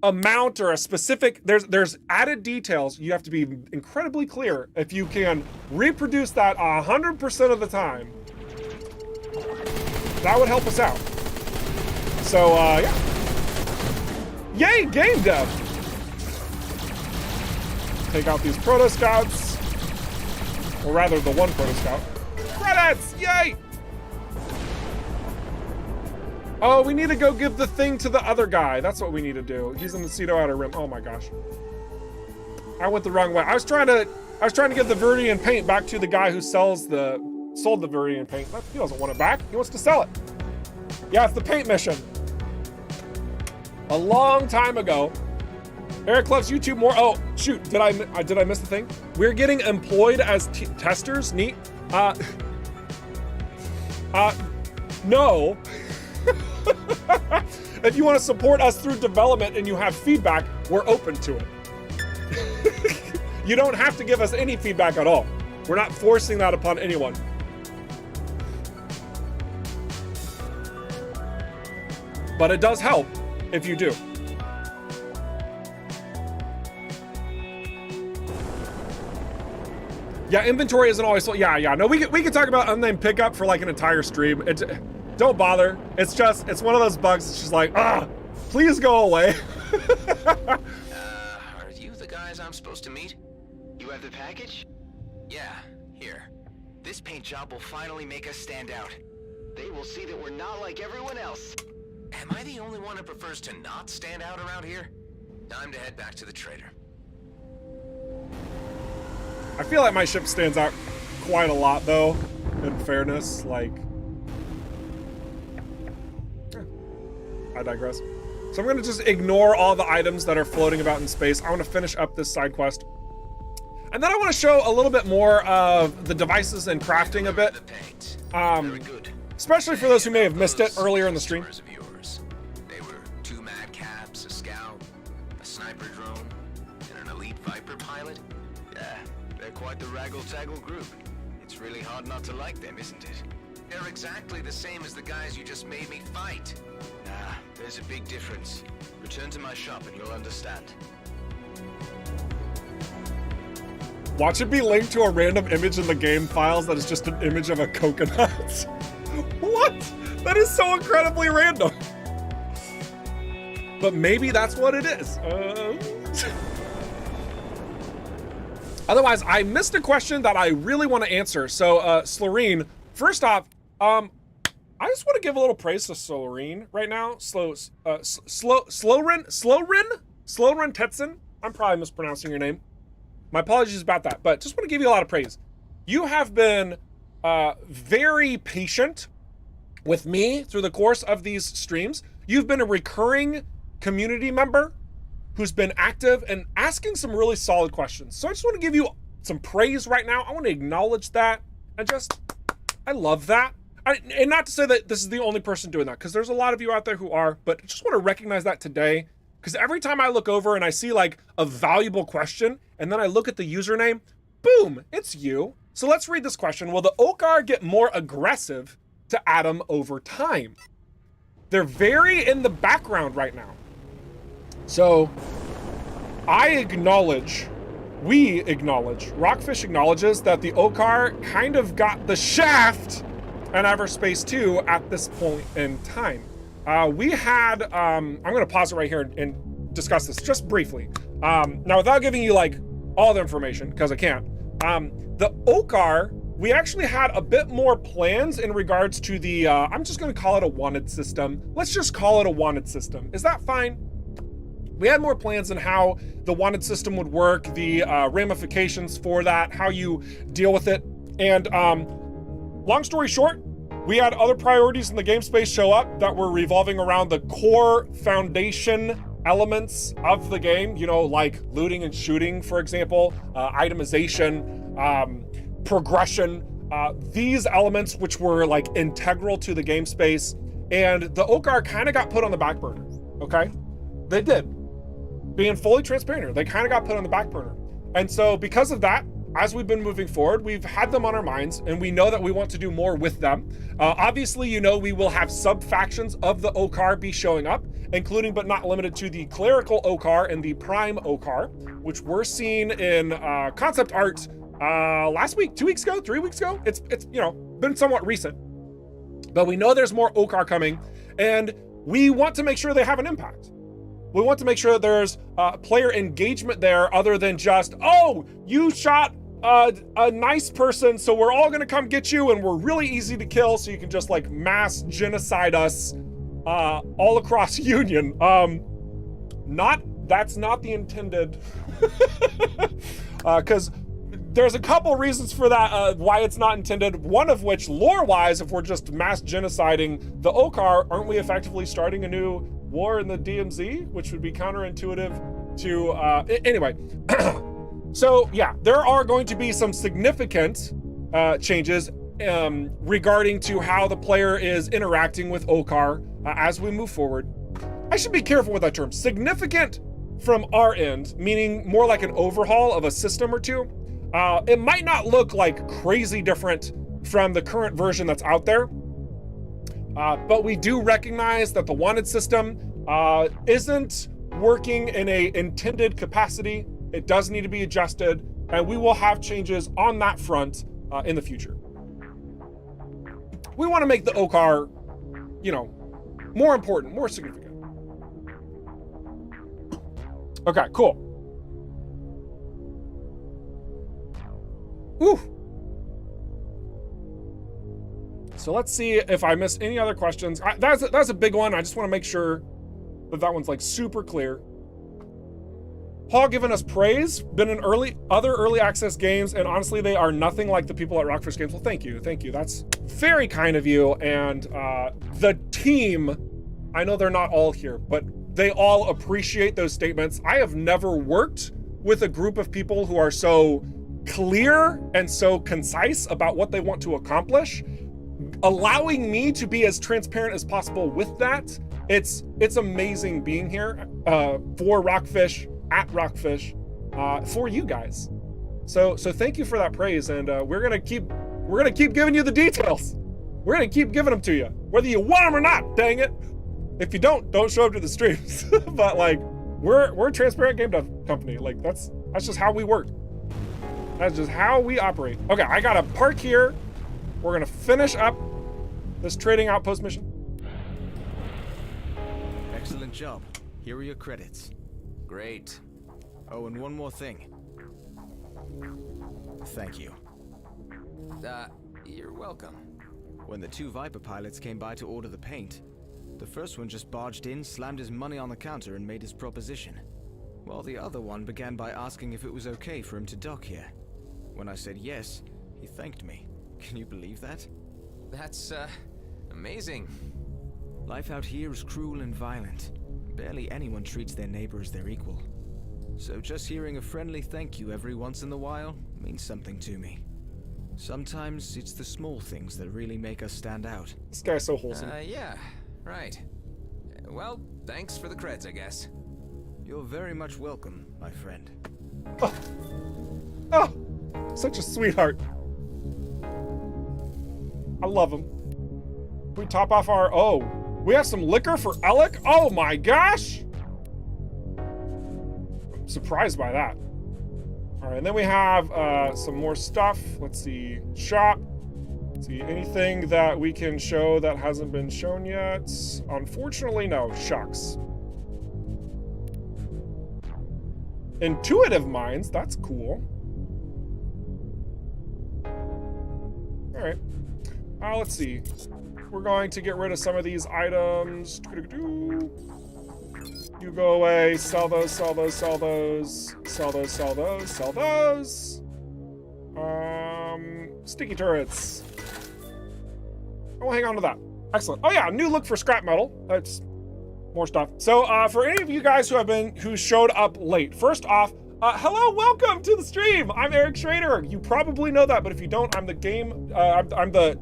amount or a specific, there's added details. You have to be incredibly clear. If you can reproduce that 100% of the time, that would help us out. So, yeah. Yay, game dev! Take out these proto scouts. Or rather, the one proto scout. Credits! Yay! Oh, we need to go give the thing to the other guy. That's what we need to do. He's in the pseudo outer rim. Oh my gosh. I went the wrong way. I was trying to give the Viridian paint back to the guy who sold the Viridian paint. He doesn't want it back. He wants to sell it. Yeah, it's the paint mission. A long time ago. Eric loves YouTube more. Oh, shoot. Did I miss the thing? We're getting employed as testers. Neat. No. If you want to support us through development and you have feedback, we're open to it. You don't have to give us any feedback at all. We're not forcing that upon anyone. But it does help if you do. Yeah, inventory isn't always, yeah. No, we could talk about unnamed pickup for like an entire stream. Don't bother. It's one of those bugs. It's just like, please go away. Are you the guys I'm supposed to meet? You have the package? Yeah, here. This paint job will finally make us stand out. They will see that we're not like everyone else. Am I the only one who prefers to not stand out around here? Time to head back to the trader. I feel like my ship stands out quite a lot, though, in fairness. Like, I digress. So I'm going to just ignore all the items that are floating about in space. I want to finish up this side quest. And then I want to show a little bit more of the devices and crafting a bit. Especially for those who may have missed it earlier in the stream. They were 2 madcaps, a scout, a sniper drone, and an elite Viper pilot. Yeah, they're quite the raggle-taggle group. It's really hard not to like them, isn't it? They're exactly the same as the guys you just made me fight. Nah, there's a big difference. Return to my shop and you'll understand. Watch it be linked to a random image in the game files that is just an image of a coconut. What? That is so incredibly random. But maybe that's what it is. Otherwise, I missed a question that I really want to answer. So, Slorine, first off, I just want to give a little praise to Slorine right now. Slowrin Tetson. I'm probably mispronouncing your name. My apologies about that, but just want to give you a lot of praise. You have been very patient with me through the course of these streams. You've been a recurring community member who's been active and asking some really solid questions. So I just want to give you some praise right now. I want to acknowledge that. I love that. And not to say that this is the only person doing that, because there's a lot of you out there who are, but I just want to recognize that today. Because every time I look over and I see like a valuable question, and then I look at the username, boom, it's you. So let's read this question. Will the Okar get more aggressive to Adam over time? They're very in the background right now. So we acknowledge, ROCKFISH acknowledges that the Okar kind of got the shaft in EVERSPACE 2 at this point in time. We had, I'm gonna pause it right here and discuss this just briefly. Now, without giving you like all the information, because I can't, the Okar, we actually had a bit more plans in regards to the, I'm just gonna call it a wanted system. Let's just call it a wanted system. Is that fine? We had more plans on how the wanted system would work, the ramifications for that, how you deal with it. And long story short, we had other priorities in the game space show up that were revolving around the core foundation elements of the game, you know, like looting and shooting, for example, itemization, progression, these elements which were like integral to the game space. And the Okar kind of got put on the back burner, okay? They did. Being fully transparent here, they kind of got put on the back burner. And so because of that, as we've been moving forward, we've had them on our minds and we know that we want to do more with them. Obviously, you know, we will have sub-factions of the Okar be showing up, including but not limited to the Clerical Okar and the Prime Okar, which were seen in concept art last week, 2 weeks ago, 3 weeks ago. It's you know, been somewhat recent. But we know there's more Okar coming and we want to make sure they have an impact. We want to make sure there's player engagement there other than just, oh, you shot a nice person, so we're all gonna come get you and we're really easy to kill, so you can just like mass genocide us all across Union. That's not the intended, because there's a couple reasons for that, why it's not intended. One of which, lore-wise, if we're just mass genociding the Okar, aren't we effectively starting a new war in the DMZ, which would be counterintuitive to, anyway. So yeah, there are going to be some significant changes regarding to how the player is interacting with Okar as we move forward. I should be careful with that term. Significant from our end, meaning more like an overhaul of a system or two. It might not look like crazy different from the current version that's out there. But we do recognize that the wanted system isn't working in a intended capacity. It does need to be adjusted. and we will have changes on that front in the future. We want to make the OCAR, you know, more important, more significant. Okay, cool. Ooh. So let's see if I missed any other questions. That's a big one. I just want to make sure that that one's like super clear. Paul giving us praise, been in other early access games, and honestly, they are nothing like the people at ROCKFISH Games. Well, thank you. That's very kind of you. And the team, I know they're not all here, but they all appreciate those statements. I have never worked with a group of people who are so clear and so concise about what they want to accomplish, allowing me to be as transparent as possible with that. It's amazing being here for ROCKFISH, at ROCKFISH, for you guys. So thank you for that praise, and we're gonna keep giving you the details. We're gonna keep giving them to you, whether you want them or not. Dang it! If you don't show up to the streams. But like, we're a transparent game dev company. Like that's just how we work. That's just how we operate. Okay, I gotta park here. We're gonna finish up this trading outpost mission. Excellent job. Here are your credits. Great. Oh, and one more thing. Thank you. You're welcome. When the two Viper pilots came by to order the paint, the first one just barged in, slammed his money on the counter, and made his proposition. While the other one began by asking if it was okay for him to dock here. When I said yes, he thanked me. Can you believe that? That's, amazing. Life out here is cruel and violent. Barely anyone treats their neighbor as their equal. So just hearing a friendly thank you every once in a while means something to me. Sometimes it's the small things that really make us stand out. This guy's so wholesome. Yeah, right. Well, thanks for the creds, I guess. You're very much welcome, my friend. Oh, such a sweetheart. I love him. Can we top off our... Oh, we have some liquor for Alec? Oh my gosh! I'm surprised by that. All right, and then we have some more stuff. Let's see, shop. Let's see, anything that we can show that hasn't been shown yet? Unfortunately, no, shucks. Intuitive minds, that's cool. All right, let's see. We're going to get rid of some of these items. You go away, sell those, sell those, sell those, sell those, sell those, sell those. Sticky turrets. I'll hang on to that. Excellent. Oh yeah, new look for scrap metal. That's more stuff. So for any of you guys who showed up late, first off, hello, welcome to the stream. I'm Eric Schrader. You probably know that, but if you don't, I'm the game. I'm the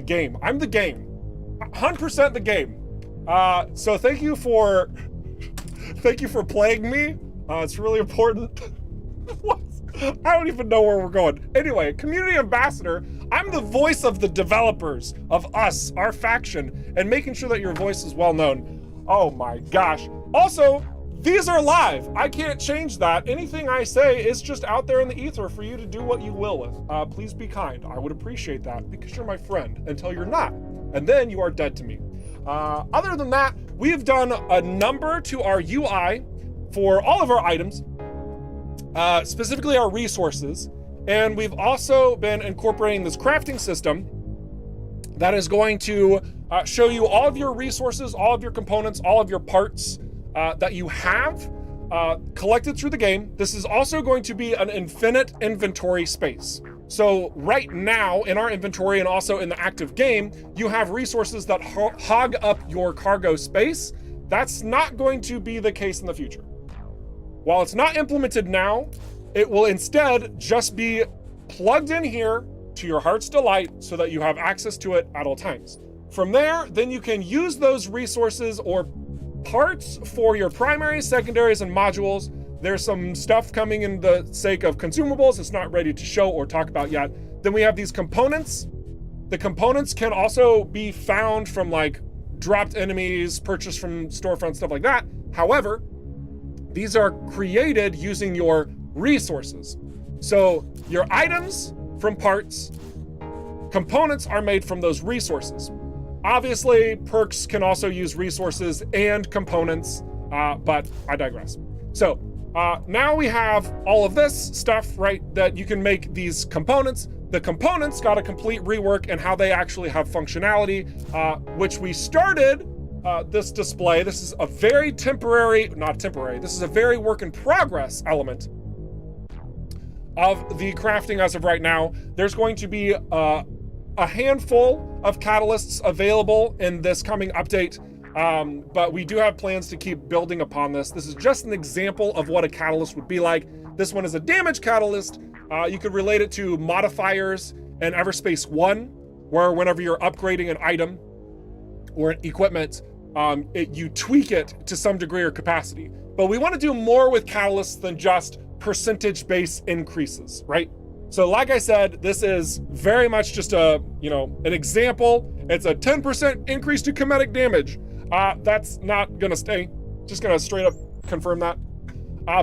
game. I'm the game. 100% the game. So thank you for playing me. It's really important. What? I don't even know where we're going. Anyway, community ambassador. I'm the voice of the developers, of us, our faction, and making sure that your voice is well known. Oh my gosh. Also, these are live. I can't change that. Anything I say is just out there in the ether for you to do what you will with. Please be kind. I would appreciate that because you're my friend until you're not. And then you are dead to me. Other than that, we have done a number to our UI for all of our items, specifically our resources. And we've also been incorporating this crafting system that is going to show you all of your resources, all of your components, all of your parts that you have collected through the game. This is also going to be an infinite inventory space. So right now in our inventory and also in the active game, you have resources that hog up your cargo space. That's not going to be the case in the future. While it's not implemented now, it will instead just be plugged in here to your heart's delight so that you have access to it at all times. From there, then you can use those resources or parts for your primaries, secondaries, and modules. There's some stuff coming in the sake of consumables it's not ready to show or talk about yet. Then we have these components. The components can also be found from like dropped enemies, purchased from storefront, stuff like that. However, these are created using your resources. So your items from parts, components are made from those resources. Obviously, perks can also use resources and components, but I digress. So now we have all of this stuff, right, that you can make these components. The components got a complete rework in how they actually have functionality, which we started this display. This is a very this is a very work in progress element of the crafting as of right now. There's going to be a handful of catalysts available in this coming update, but we do have plans to keep building upon this. This is just an example of what a catalyst would be like. This one is a damage catalyst. You could relate it to modifiers in EVERSPACE 1, where whenever you're upgrading an item or an equipment, you tweak it to some degree or capacity. But we want to do more with catalysts than just percentage base increases, right? So like I said, this is very much just an example. It's a 10% increase to kinetic damage. That's not gonna stay. Just gonna straight up confirm that.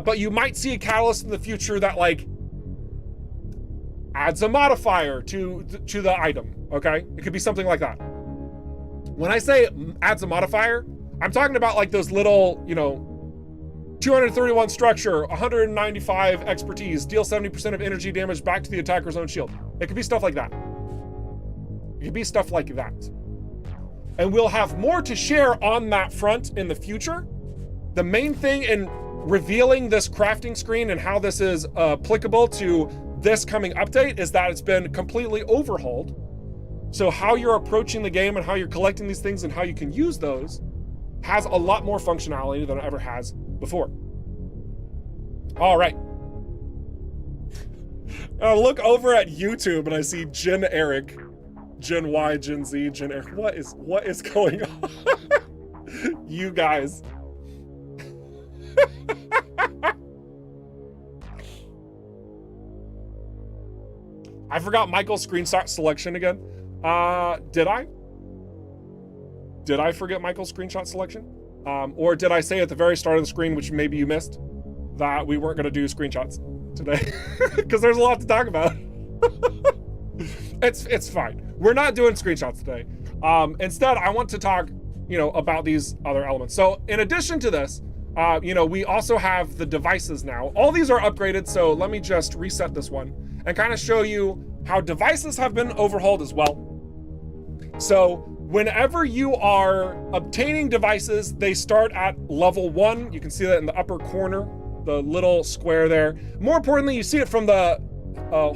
But you might see a catalyst in the future that like adds a modifier to the item, okay? It could be something like that. When I say adds a modifier, I'm talking about like those little, 231 structure, 195 expertise, deal 70% of energy damage back to the attacker's own shield. It could be stuff like that. It could be stuff like that. And we'll have more to share on that front in the future. The main thing in revealing this crafting screen and how this is applicable to this coming update is that it's been completely overhauled. So how you're approaching the game and how you're collecting these things and how you can use those has a lot more functionality than it ever has before. All right. I look over at YouTube and I see Gen Eric, Gen Y, Gen Z, Gen Eric. What is going on? You guys. I forgot Michael's screenshot selection again. Did I? Did I forget Michael's screenshot selection? Or did I say at the very start of the screen, which maybe you missed, that we weren't gonna do screenshots today? Because there's a lot to talk about. It's fine. We're not doing screenshots today. Instead, I want to talk, about these other elements. So in addition to this, we also have the devices now. All these are upgraded, so let me just reset this one and kind of show you how devices have been overhauled as well. So whenever you are obtaining devices, they start at level 1. You can see that in the upper corner, the little square there. More importantly, you see it from the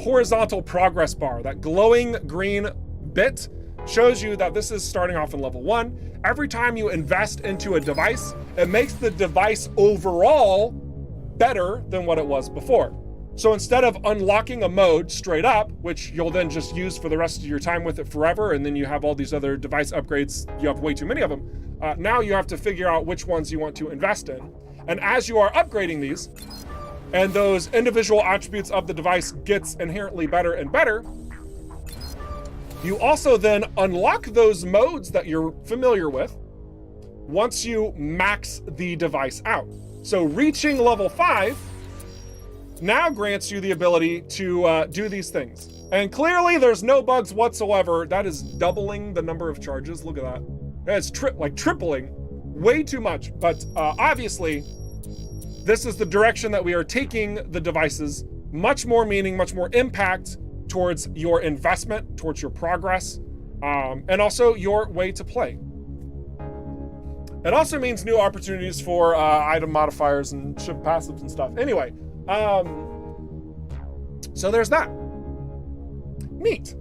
horizontal progress bar. That glowing green bit shows you that this is starting off in level 1. Every time you invest into a device, it makes the device overall better than what it was before. So instead of unlocking a mode straight up, which you'll then just use for the rest of your time with it forever, and then you have all these other device upgrades, you have way too many of them, now you have to figure out which ones you want to invest in. And as you are upgrading these, and those individual attributes of the device gets inherently better and better, you also then unlock those modes that you're familiar with once you max the device out. So reaching level 5 now grants you the ability to do these things. And clearly there's no bugs whatsoever. That is doubling the number of charges. Look at that. It's tripling, way too much. But obviously, this is the direction that we are taking the devices. Much more meaning, much more impact towards your investment, towards your progress, and also your way to play. It also means new opportunities for item modifiers and ship passives and stuff. Anyway, so there's that. Neat.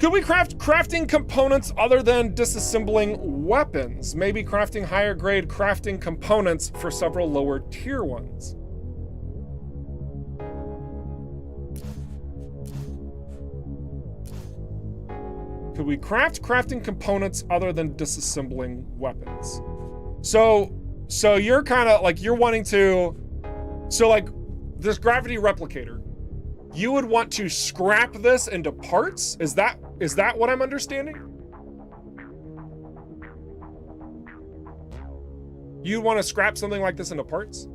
Could we craft crafting components other than disassembling weapons? Maybe crafting higher grade crafting components for several lower tier ones. Could we craft crafting components other than disassembling weapons? So you're kind of like, you're wanting to, so like this gravity replicator, you would want to scrap this into parts? Is that what I'm understanding? You want to scrap something like this into parts?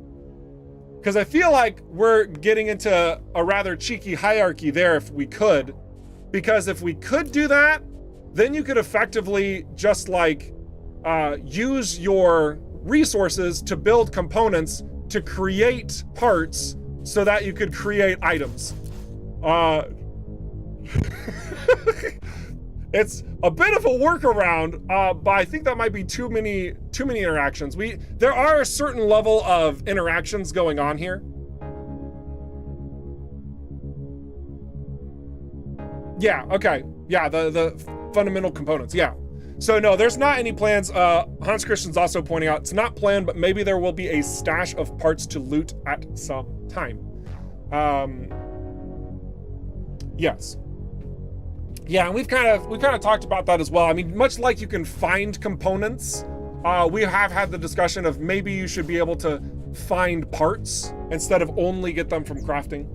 Because I feel like we're getting into a rather cheeky hierarchy there if we could. Because if we could do that, then you could effectively just like use your resources to build components to create parts so that you could create items. It's a bit of a workaround, but I think that might be too many interactions. There are a certain level of interactions going on here. Yeah, okay. Yeah, the fundamental components, yeah. So no, there's not any plans. Hans Christian's also pointing out it's not planned, but maybe there will be a stash of parts to loot at some time. Yes. Yeah, and we've kind of talked about that as well. I mean, much like you can find components, we have had the discussion of maybe you should be able to find parts instead of only get them from crafting.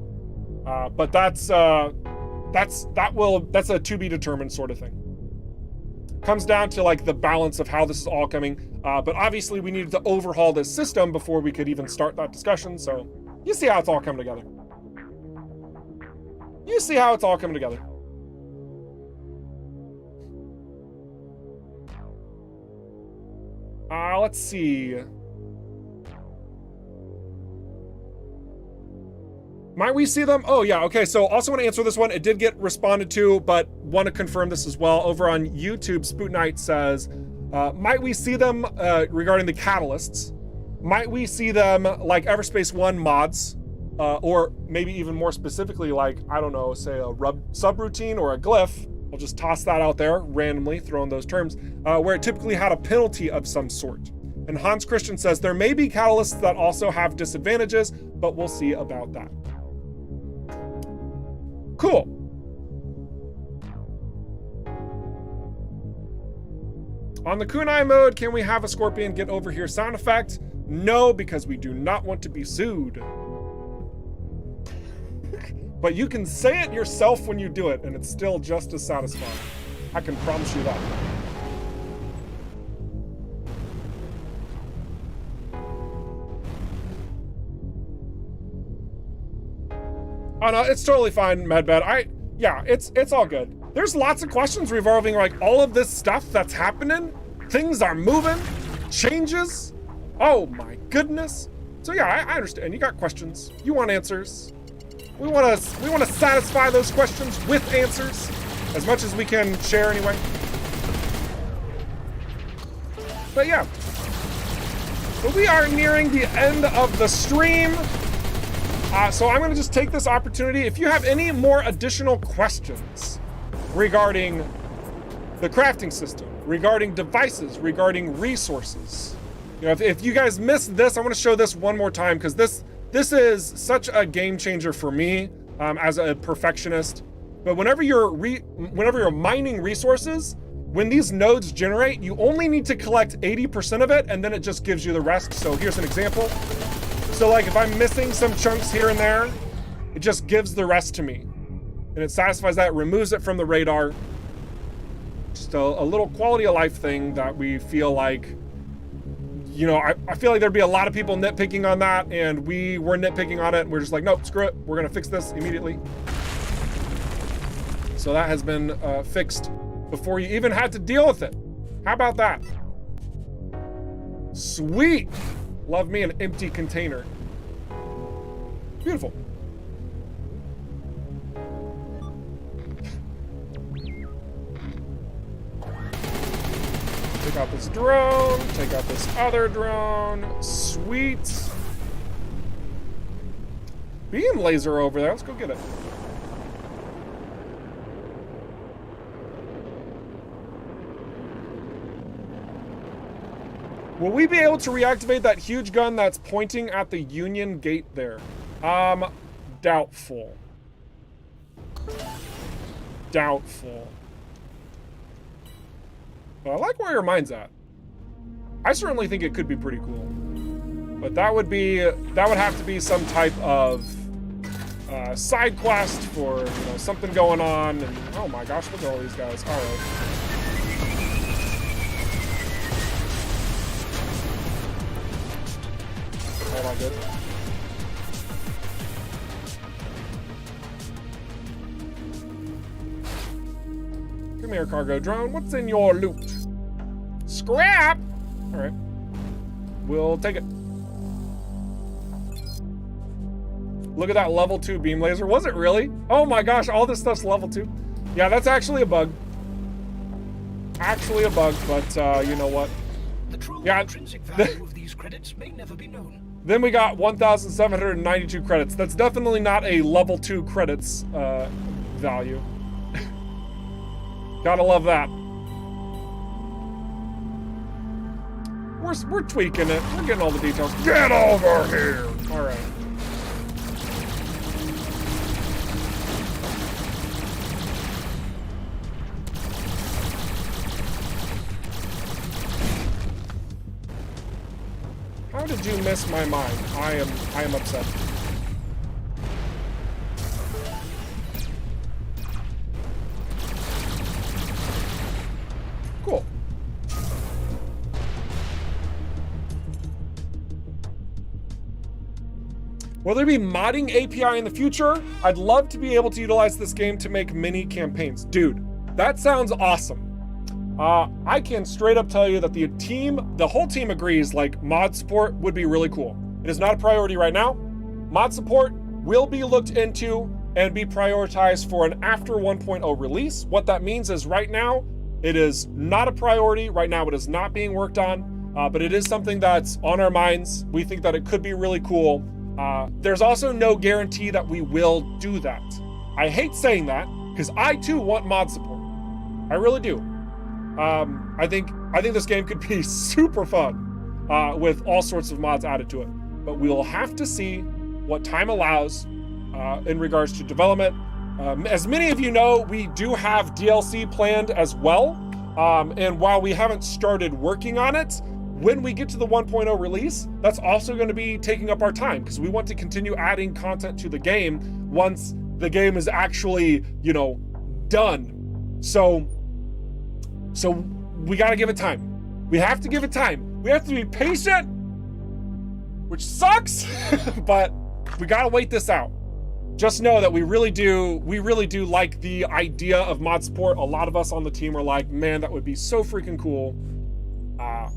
But that's a to be determined sort of thing. Comes down to like the balance of how this is all coming. But obviously we needed to overhaul this system before we could even start that discussion. So you see how it's all coming together. You see how it's all coming together. Let's see. Might we see them? Oh yeah, okay, so also want to answer this one. It did get responded to, but want to confirm this as well. Over on YouTube, Spoot Knight says, might we see them regarding the catalysts? Might we see them like EVERSPACE 1 mods? Or maybe even more specifically, like, I don't know, say a subroutine or a glyph. I'll just toss that out there randomly, throwing those terms, where it typically had a penalty of some sort. And Hans Christian says there may be catalysts that also have disadvantages, but we'll see about that. Cool. On the kunai mode, can we have a scorpion get over here sound effect? No, because we do not want to be sued. But you can say it yourself when you do it, and it's still just as satisfying. I can promise you that. Oh no, it's totally fine, Medbed. Yeah, it's all good. There's lots of questions revolving like all of this stuff that's happening. Things are moving, changes. Oh my goodness. So yeah, I understand. You got questions. You want answers. We want to satisfy those questions with answers as much as we can share anyway. But yeah. So we are nearing the end of the stream. So I'm going to just take this opportunity. If you have any more additional questions regarding the crafting system, regarding devices, regarding resources, you know, if you guys missed this, I want to show this one more time because this is such a game changer for me as a perfectionist. But whenever you're mining resources, when these nodes generate, you only need to collect 80% of it, and then it just gives you the rest. So here's an example. So like if I'm missing some chunks here and there, it just gives the rest to me. And it satisfies that, removes it from the radar. Just a little quality of life thing that we feel like, you know, I feel like there'd be a lot of people nitpicking on that, and we were nitpicking on it, and we're just like, nope, screw it. We're gonna fix this immediately. So that has been fixed before you even had to deal with it. How about that? Sweet. Love me an empty container. Beautiful. Take out this drone, take out this other drone. Sweet. Beam laser over there. Let's go get it. Will we be able to reactivate that huge gun that's pointing at the Union Gate there? Doubtful. Doubtful. But I like where your mind's at. I certainly think it could be pretty cool. But that would have to be some type of side quest for, you know, something going on. And oh my gosh, look at all these guys. All right. Hold on, good. Come here, cargo drone. What's in your loot? Scrap! All right. We'll take it. Look at that level 2 beam laser. Was it really? Oh my gosh, all this stuff's level 2. Yeah, that's actually a bug. Actually a bug, but you know what? The true Yeah. intrinsic value of these credits may never be known. Then we got 1,792 credits. That's definitely not a level 2 credits value. Gotta love that. We're tweaking it. We're getting all the details. Get over here! All right. How did you miss my mind? I am upset. Cool. Will there be modding API in the future? I'd love to be able to utilize this game to make mini campaigns. Dude, that sounds awesome. I can straight up tell you that the whole team agrees, like, mod support would be really cool. It is not a priority right now. Mod support will be looked into and be prioritized for an after 1.0 release. What that means is right now, it is not a priority. Right now, it is not being worked on, but it is something that's on our minds. We think that it could be really cool. There's also no guarantee that we will do that. I hate saying that because I too want mod support. I really do. I think this game could be super fun with all sorts of mods added to it, but we'll have to see what time allows in regards to development. As many of you know, we do have DLC planned as well, and while we haven't started working on it, when we get to the 1.0 release, that's also going to be taking up our time because we want to continue adding content to the game once the game is actually, you know, done. So we got to give it time. We have to give it time. We have to be patient, which sucks, but we got to wait this out. Just know that we really do like the idea of mod support. A lot of us on the team are like, man, that would be so freaking cool.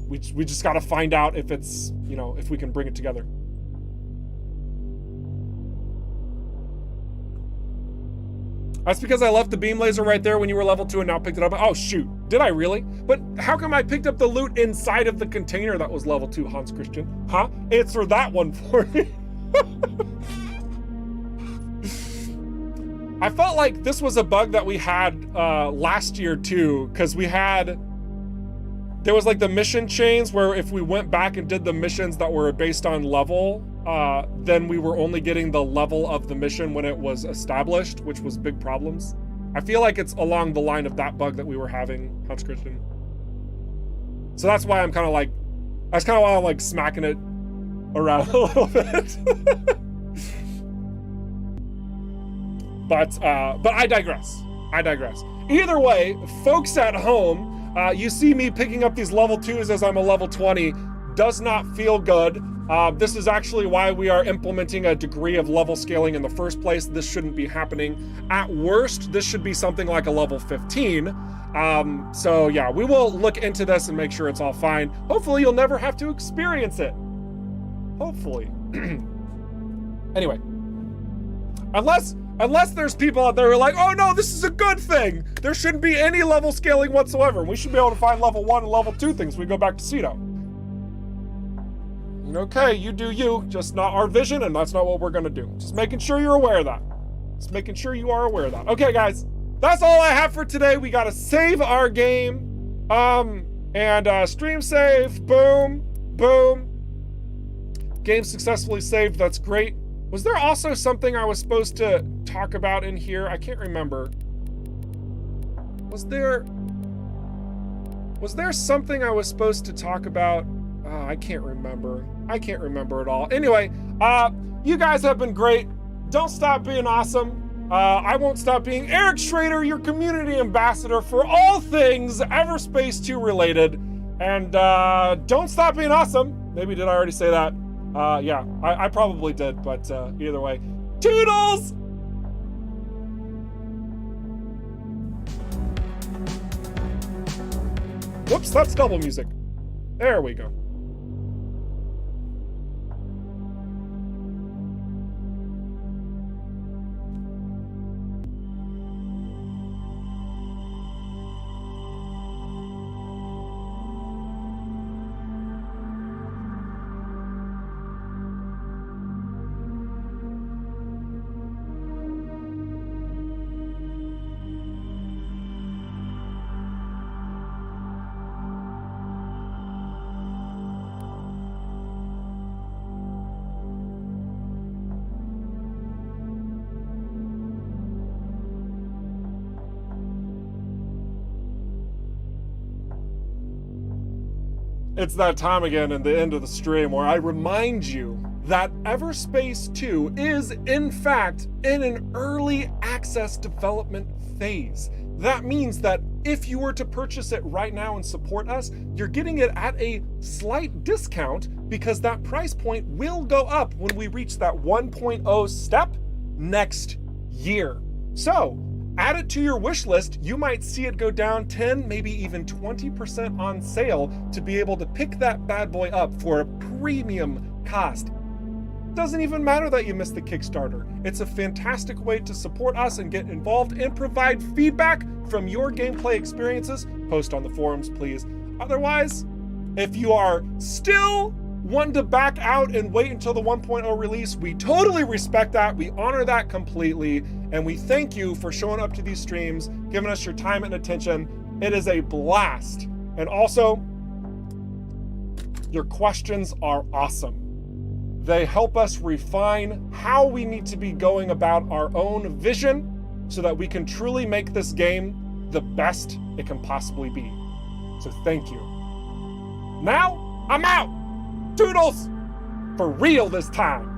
We just got to find out if it's, you know, if we can bring it together. That's because I left the beam laser right there when you were level 2 and now picked it up. Oh shoot, did I really? But how come I picked up the loot inside of the container that was level 2, Hans Christian? Huh? Answer that one for me. I felt like this was a bug that we had last year too, because there was like the mission chains where if we went back and did the missions that were based on level, then we were only getting the level of the mission when it was established, which was big problems. I feel like it's along the line of that bug that we were having, Hans Christian. So that's why I'm kind of like smacking it around a little bit. But I digress. Either way, folks at home, you see me picking up these level 2s as I'm a level 20, does not feel good. This is actually why we are implementing a degree of level scaling in the first place. This shouldn't be happening. At worst, this should be something like a level 15. So yeah, we will look into this and make sure it's all fine. Hopefully you'll never have to experience it. Hopefully. Anyway, unless there's people out there who are like, oh no, this is a good thing. There shouldn't be any level scaling whatsoever. We should be able to find level 1 and level 2 things when we go back to Cedo. Okay, you do you, just not our vision, and that's not what we're gonna do. Just making sure you're aware of that. Just making sure you are aware of that. Okay, guys, that's all I have for today. We gotta save our game. And stream save, boom, boom. Game successfully saved, that's great. Was there also something I was supposed to talk about in here? I can't remember. Was there something I was supposed to talk about? Oh, I can't remember. I can't remember at all. Anyway, you guys have been great. Don't stop being awesome. I won't stop being Eric Schrader, your community ambassador for all things EVERSPACE 2 related. And don't stop being awesome. Maybe did I already say that? Yeah, I probably did, but either way, toodles! Whoops, that's double music. There we go. It's that time again in the end of the stream where I remind you that EVERSPACE 2 is, in fact, in an early access development phase. That means that if you were to purchase it right now and support us, you're getting it at a slight discount because that price point will go up when we reach that 1.0 step next year. So, add it to your wish list. You might see it go down 10, maybe even 20% on sale to be able to pick that bad boy up for a premium cost. Doesn't even matter that you missed the Kickstarter. It's a fantastic way to support us and get involved and provide feedback from your gameplay experiences. Post on the forums, please. Otherwise, if you are still wanting to back out and wait until the 1.0 release, we totally respect that. We honor that completely. And we thank you for showing up to these streams, giving us your time and attention. It is a blast. And also, your questions are awesome. They help us refine how we need to be going about our own vision so that we can truly make this game the best it can possibly be. So thank you. Now, I'm out. Toodles! For real this time.